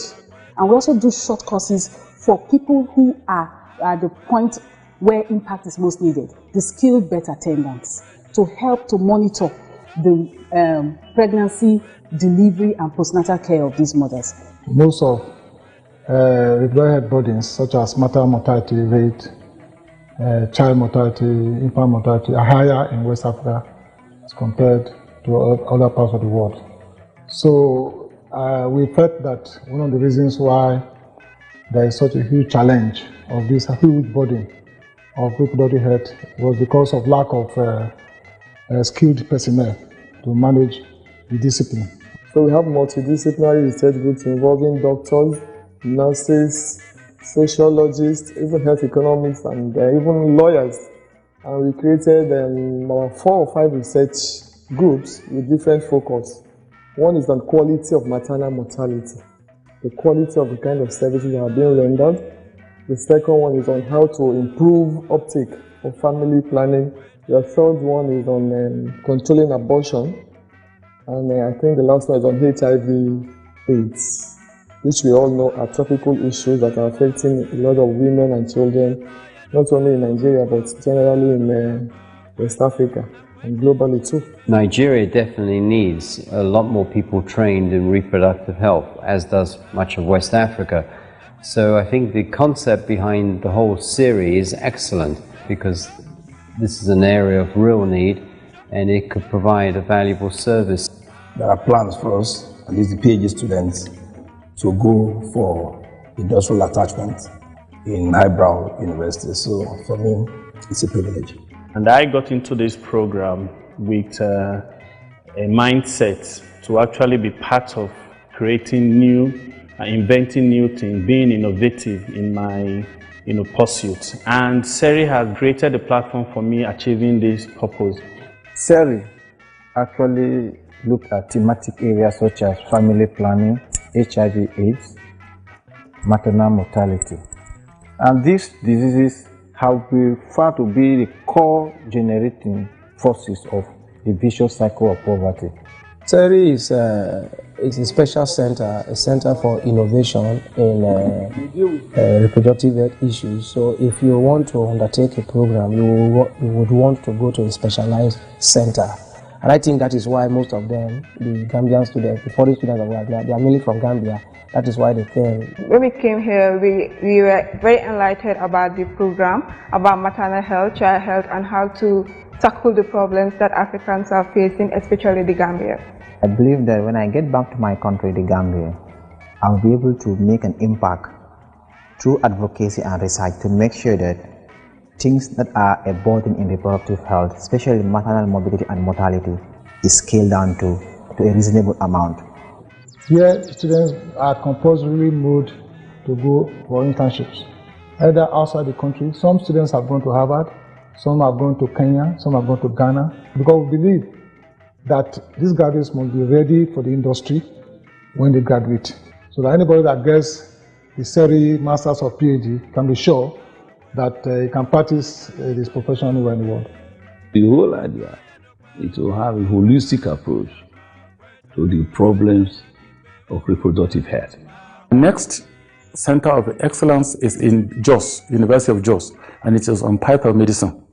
And we also do short courses for people who are at the point where impact is most needed, the skilled birth attendants, to help to monitor the pregnancy, delivery, and postnatal care of these mothers. Most of reproductive health burdens such as maternal mortality rate, child mortality, infant mortality are higher in West Africa as compared to other parts of the world. So we felt that one of the reasons why there is such a huge challenge of this huge burden of reproductive health was because of lack of skilled personnel to manage the discipline. So we have multidisciplinary research groups involving doctors, nurses, sociologists, even health economists, and even lawyers. And we created about 4 or 5 research groups with different focus. One is on quality of maternal mortality, the quality of the kind of services that are being rendered. The second one is on how to improve uptake of family planning. The third one is on controlling abortion. And I think the last one is on HIV/AIDS, which we all know are topical issues that are affecting a lot of women and children, not only in Nigeria, but generally in West Africa and globally too. Nigeria definitely needs a lot more people trained in reproductive health, as does much of West Africa. So I think the concept behind the whole series is excellent, because this is an area of real need and it could provide a valuable service. There are plans for us, at least the PhD students, to go for industrial attachment in highbrow universities. So for me, it's a privilege. And I got into this program with a mindset to actually be part of creating new, inventing new things, being innovative in my pursuit. And CERI has created a platform for me achieving this purpose. CERI actually looked at thematic areas such as family planning, HIV/AIDS, maternal mortality. And these diseases have been found to be the core generating forces of the vicious cycle of poverty. TERI is a special center, a center for innovation in reproductive health issues. So if you want to undertake a program, you would want to go to a specialized center. And I think that is why most of them, the Gambian students, the foreign students, they are mainly from Gambia. That is why they came. When we came here, we were very enlightened about the program, about maternal health, child health, and how to tackle the problems that Africans are facing, especially the Gambia. I believe that when I get back to my country, the Gambia, I'll be able to make an impact through advocacy and research to make sure that things that are a burden in reproductive health, especially maternal morbidity and mortality, is scaled down to a reasonable amount. Here, students are compulsorily moved to go for internships, either outside the country. Some students have gone to Harvard, some have gone to Kenya, some have gone to Ghana, because we believe that these graduates must be ready for the industry when they graduate. So that anybody that gets the SERI, Masters or PhD can be sure that he can practice this profession anywhere in the world. The whole idea is to have a holistic approach to the problems of reproductive health. The next center of excellence is in Jos, University of Jos, and it is on piper medicine.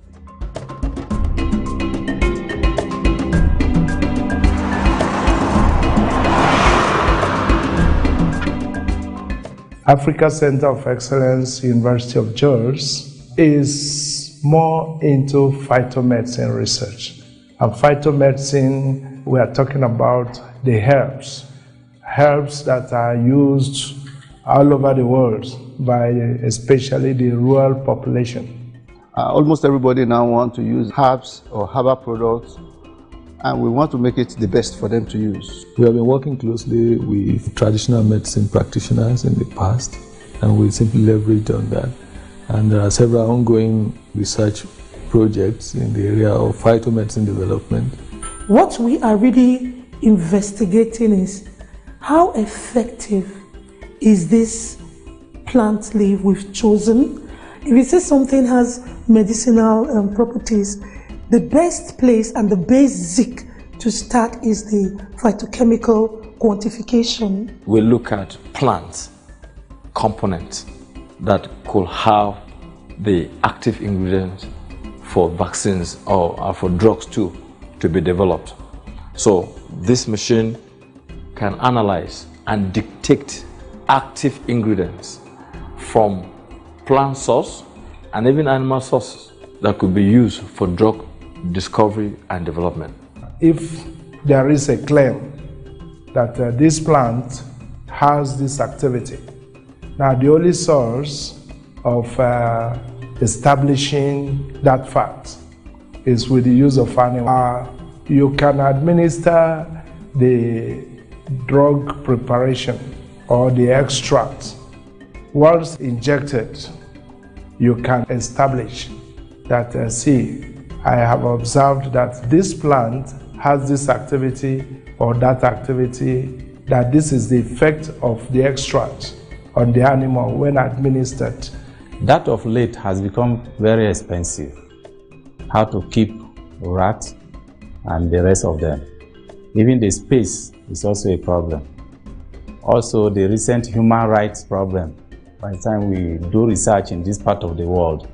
Africa Center of Excellence, University of Jos, is more into phytomedicine research. And phytomedicine, we are talking about the herbs that are used all over the world by especially the rural population. Almost everybody now wants to use herbs or herbal products, and we want to make it the best for them to use. We have been working closely with traditional medicine practitioners in the past, and we simply leverage on that. And there are several ongoing research projects in the area of phytomedicine development. What we are really investigating is how effective is this plant leaf we've chosen. If you say something has medicinal properties, the best place and the basic to start is the phytochemical quantification. We look at plant components that could have the active ingredients for vaccines or for drugs too to be developed. So this machine can analyze and dictate active ingredients from plant source and even animal sources that could be used for drug discovery and development. If there is a claim that this plant has this activity, now the only source of establishing that fact is with the use of animal. You can administer the drug preparation or the extract. Once injected, you can establish that, I have observed that this plant has this activity or that activity, that this is the effect of the extract on the animal when administered. That of late has become very expensive. How to keep rats and the rest of them. Even the space is also a problem. Also, the recent human rights problem. By the time we do research in this part of the world,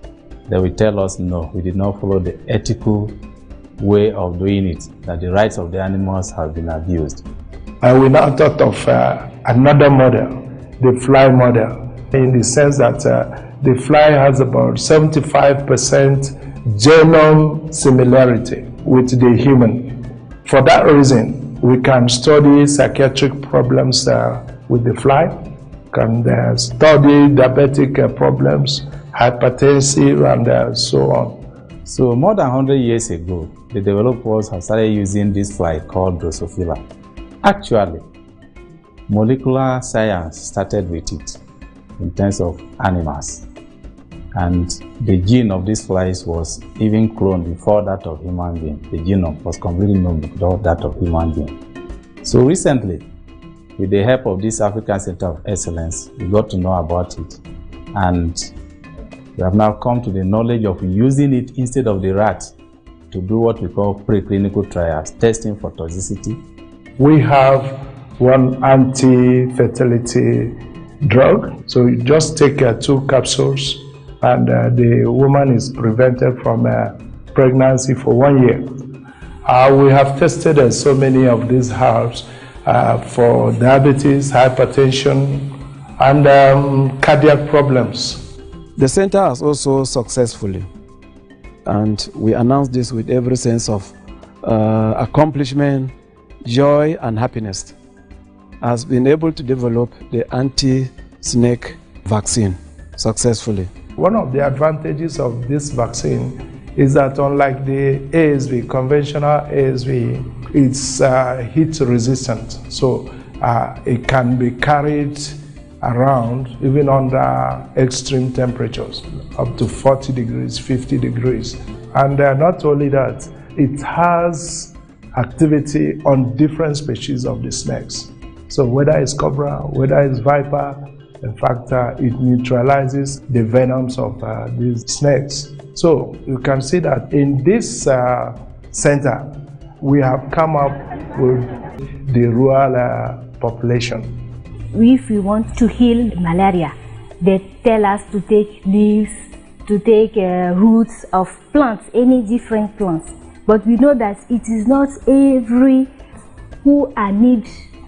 they will tell us no, we did not follow the ethical way of doing it, that the rights of the animals have been abused. We now thought of another model, the fly model, in the sense that the fly has about 75% genome similarity with the human. For that reason, we can study psychiatric problems with the fly, can study diabetic problems, hypertensive, and so on. So more than 100 years ago, the developers have started using this fly called Drosophila. Actually, molecular science started with it in terms of animals. And the gene of these flies was even cloned before that of human being. The genome was completely known before that of human being. So recently, with the help of this African Center of Excellence, we got to know about it. And we have now come to the knowledge of using it instead of the rat to do what we call preclinical trials, testing for toxicity. We have one anti-fertility drug. So you just take 2 capsules and the woman is prevented from pregnancy for 1 year. We have tested so many of these herbs for diabetes, hypertension, and cardiac problems. The center has also successfully, and we announce this with every sense of accomplishment, joy, and happiness, has been able to develop the anti-snake vaccine successfully. One of the advantages of this vaccine is that unlike the ASV, conventional ASV, it's heat resistant. So it can be carried around even under extreme temperatures, up to 40 degrees, 50 degrees. And not only that, it has activity on different species of the snakes. So whether it's cobra, whether it's viper, in fact, it neutralizes the venoms of these snakes. So you can see that in this center, we have come up with the rural population. If we want to heal malaria, they tell us to take leaves, to take roots of plants, any different plants. But we know that it is not every who are need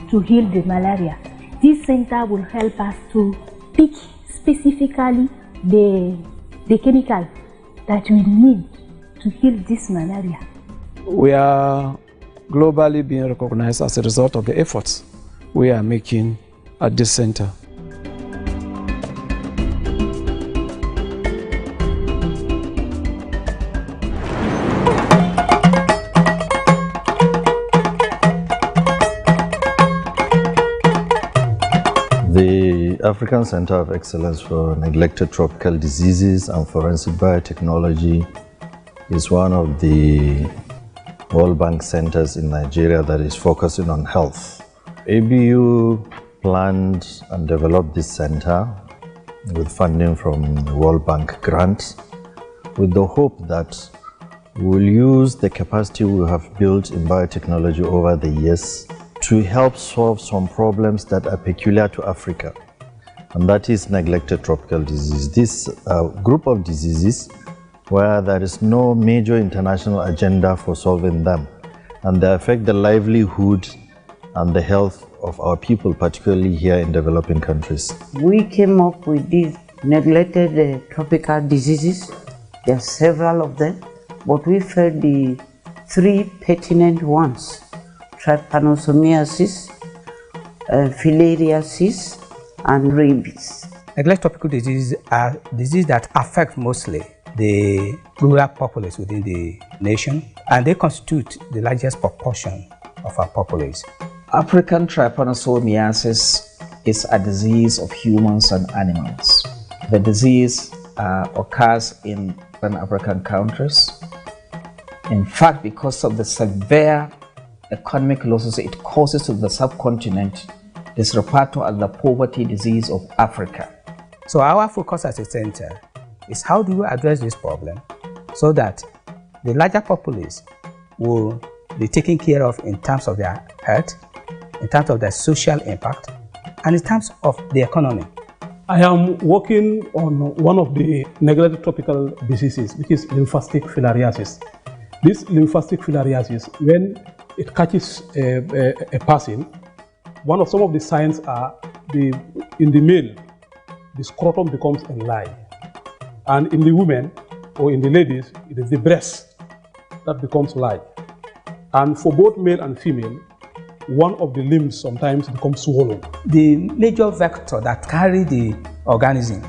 to heal the malaria. This center will help us to pick specifically the chemical that we need to heal this malaria. We are globally being recognized as a result of the efforts we are making at this center. The African Center of Excellence for Neglected Tropical Diseases and Forensic Biotechnology is one of the World Bank centers in Nigeria that is focusing on health. ABU planned and developed this center with funding from the World Bank grant with the hope that we'll use the capacity we have built in biotechnology over the years to help solve some problems that are peculiar to Africa, and that is neglected tropical disease. This group of diseases where there is no major international agenda for solving them, and they affect the livelihood and the health of our people, particularly here in developing countries. We came up with these neglected tropical diseases. There are several of them, but we felt the 3 pertinent ones: trypanosomiasis, filariasis, and rabies. Neglected tropical diseases are diseases that affect mostly the rural populace within the nation, and they constitute the largest proportion of our populace. African trypanosomiasis is a disease of humans and animals. The disease occurs in African countries. In fact, because of the severe economic losses it causes to the subcontinent, it is referred to as the poverty disease of Africa. So our focus as a center is how do we address this problem so that the larger populace will be taken care of in terms of their health, in terms of their social impact, and in terms of the economy. I am working on one of the neglected tropical diseases, which is lymphocytic filariasis. This lymphocytic filariasis, when it catches a person, some of the signs are in the male, the scrotum becomes enlarged, and in the women or in the ladies, it is the breast that becomes large. And for both male and female, one of the limbs sometimes becomes swollen. The major vector that carry the organism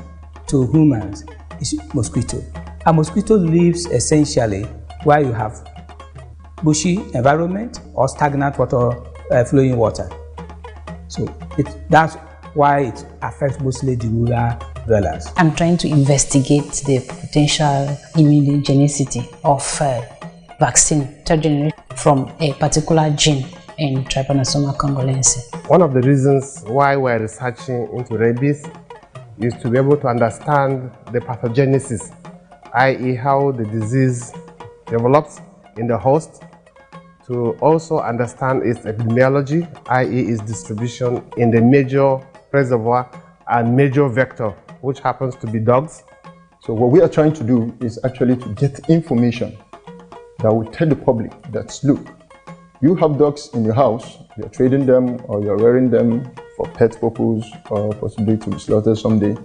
to humans is mosquito. A mosquito lives essentially where you have bushy environment or stagnant water, flowing water. So that's why it affects mostly the rural dwellers. I'm trying to investigate the potential immunogenicity of vaccine third generation from a particular gene in Trypanosoma congolensis. One of the reasons why we're researching into rabies is to be able to understand the pathogenesis, i.e. how the disease develops in the host, to also understand its epidemiology, i.e. its distribution in the major reservoir and major vector, which happens to be dogs. So what we are trying to do is actually to get information that will tell the public that, look, you have dogs in your house, you're trading them or you're rearing them for pet purpose or possibly to be slaughtered someday.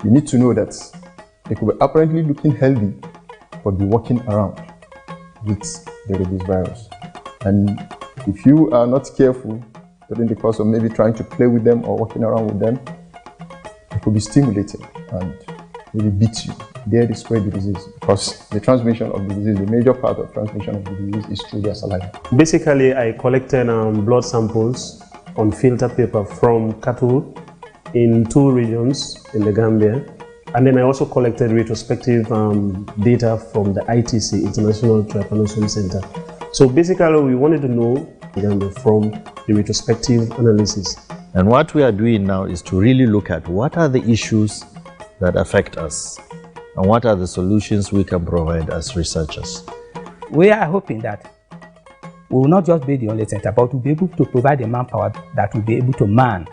You need to know that they could be apparently looking healthy, but be walking around with the rabies virus. And if you are not careful during the course of maybe trying to play with them or walking around with them, they could be stimulated and maybe beat you. There they spread the disease, because the transmission of the disease, the major part of transmission of the disease is through their saliva. Basically, I collected blood samples on filter paper from cattle in 2 regions in the Gambia. And then I also collected retrospective data from the ITC, International Trypanosome Center. So basically, we wanted to know from the retrospective analysis. And what we are doing now is to really look at what are the issues that affect us and what are the solutions we can provide as researchers. We are hoping that we will not just be the only center, but we'll be able to provide the manpower that will be able to man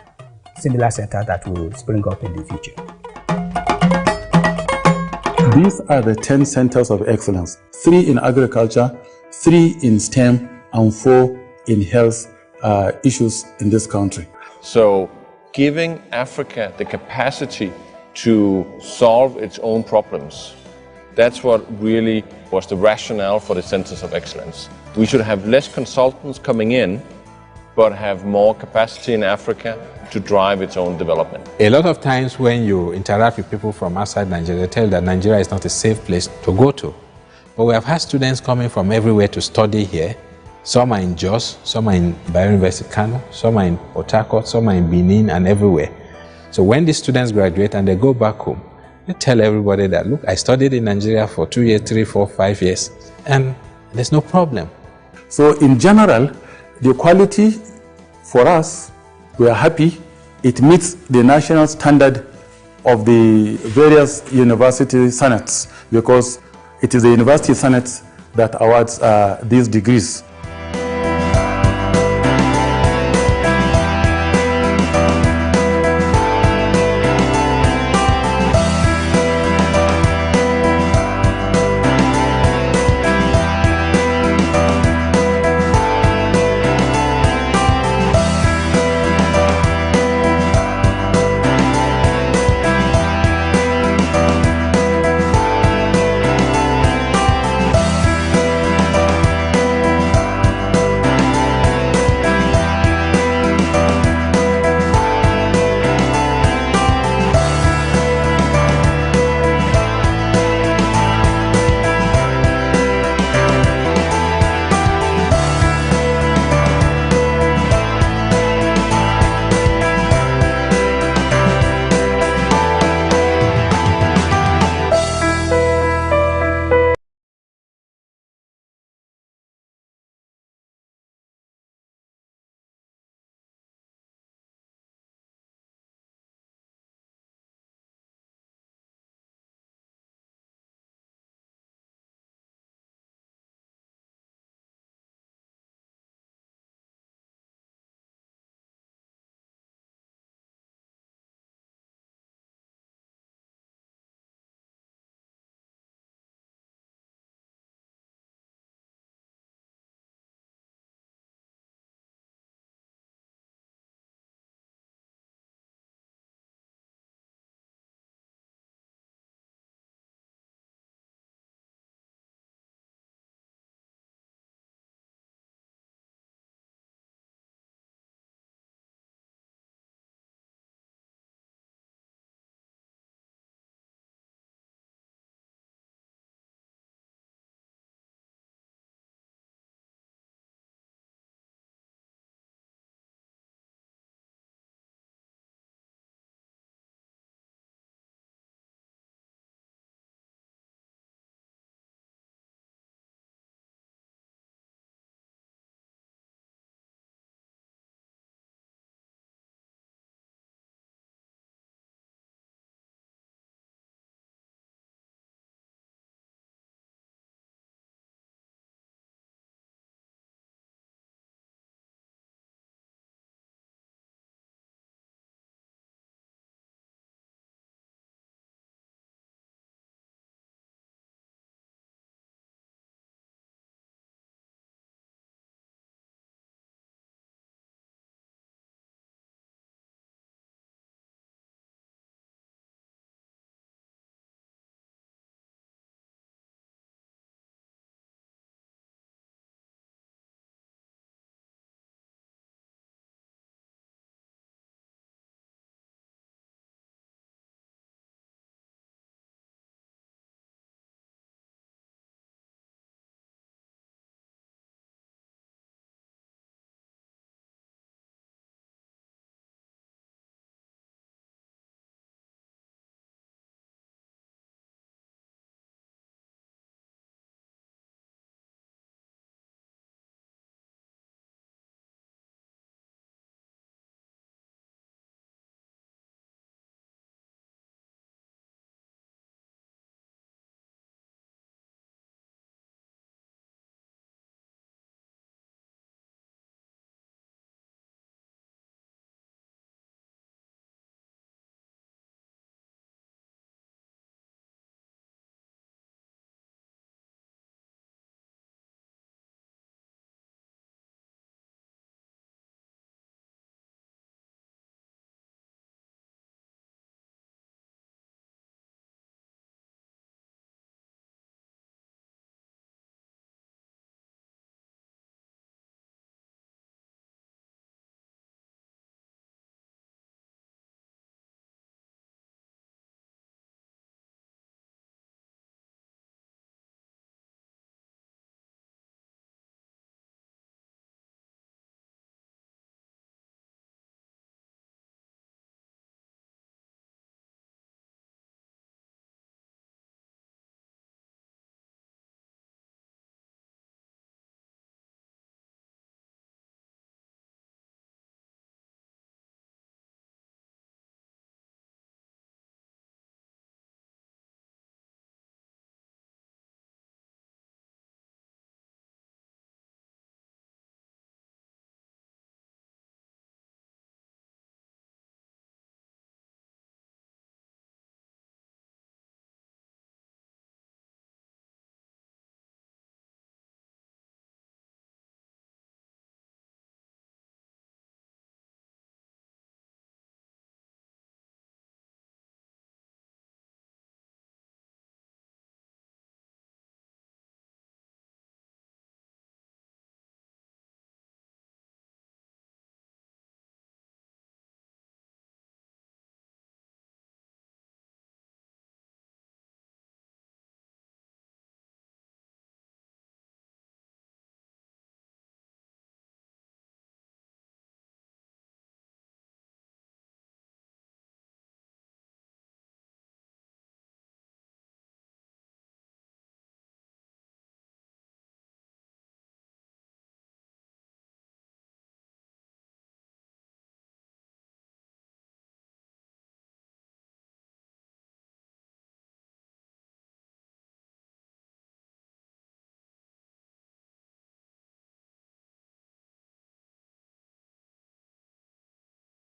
similar centers that will spring up in the future. These are the 10 centers of excellence, 3 in agriculture, 3 in STEM, and 4 in health issues in this country. So giving Africa the capacity to solve its own problems, that's what really was the rationale for the centers of excellence. We should have less consultants coming in, but have more capacity in Africa to drive its own development. A lot of times when you interact with people from outside Nigeria, they tell you that Nigeria is not a safe place to go to. But we have had students coming from everywhere to study here. Some are in Jos, some are in Bayero University Kano, some are in Port Harcourt, some are in Benin and everywhere. So when these students graduate and they go back home, they tell everybody that, look, I studied in Nigeria for 2 years, 3, 4, 5 years, and there's no problem. So in general, the quality for us, we are happy. It meets the national standard of the various university senates, because it is the university senates that awards these degrees.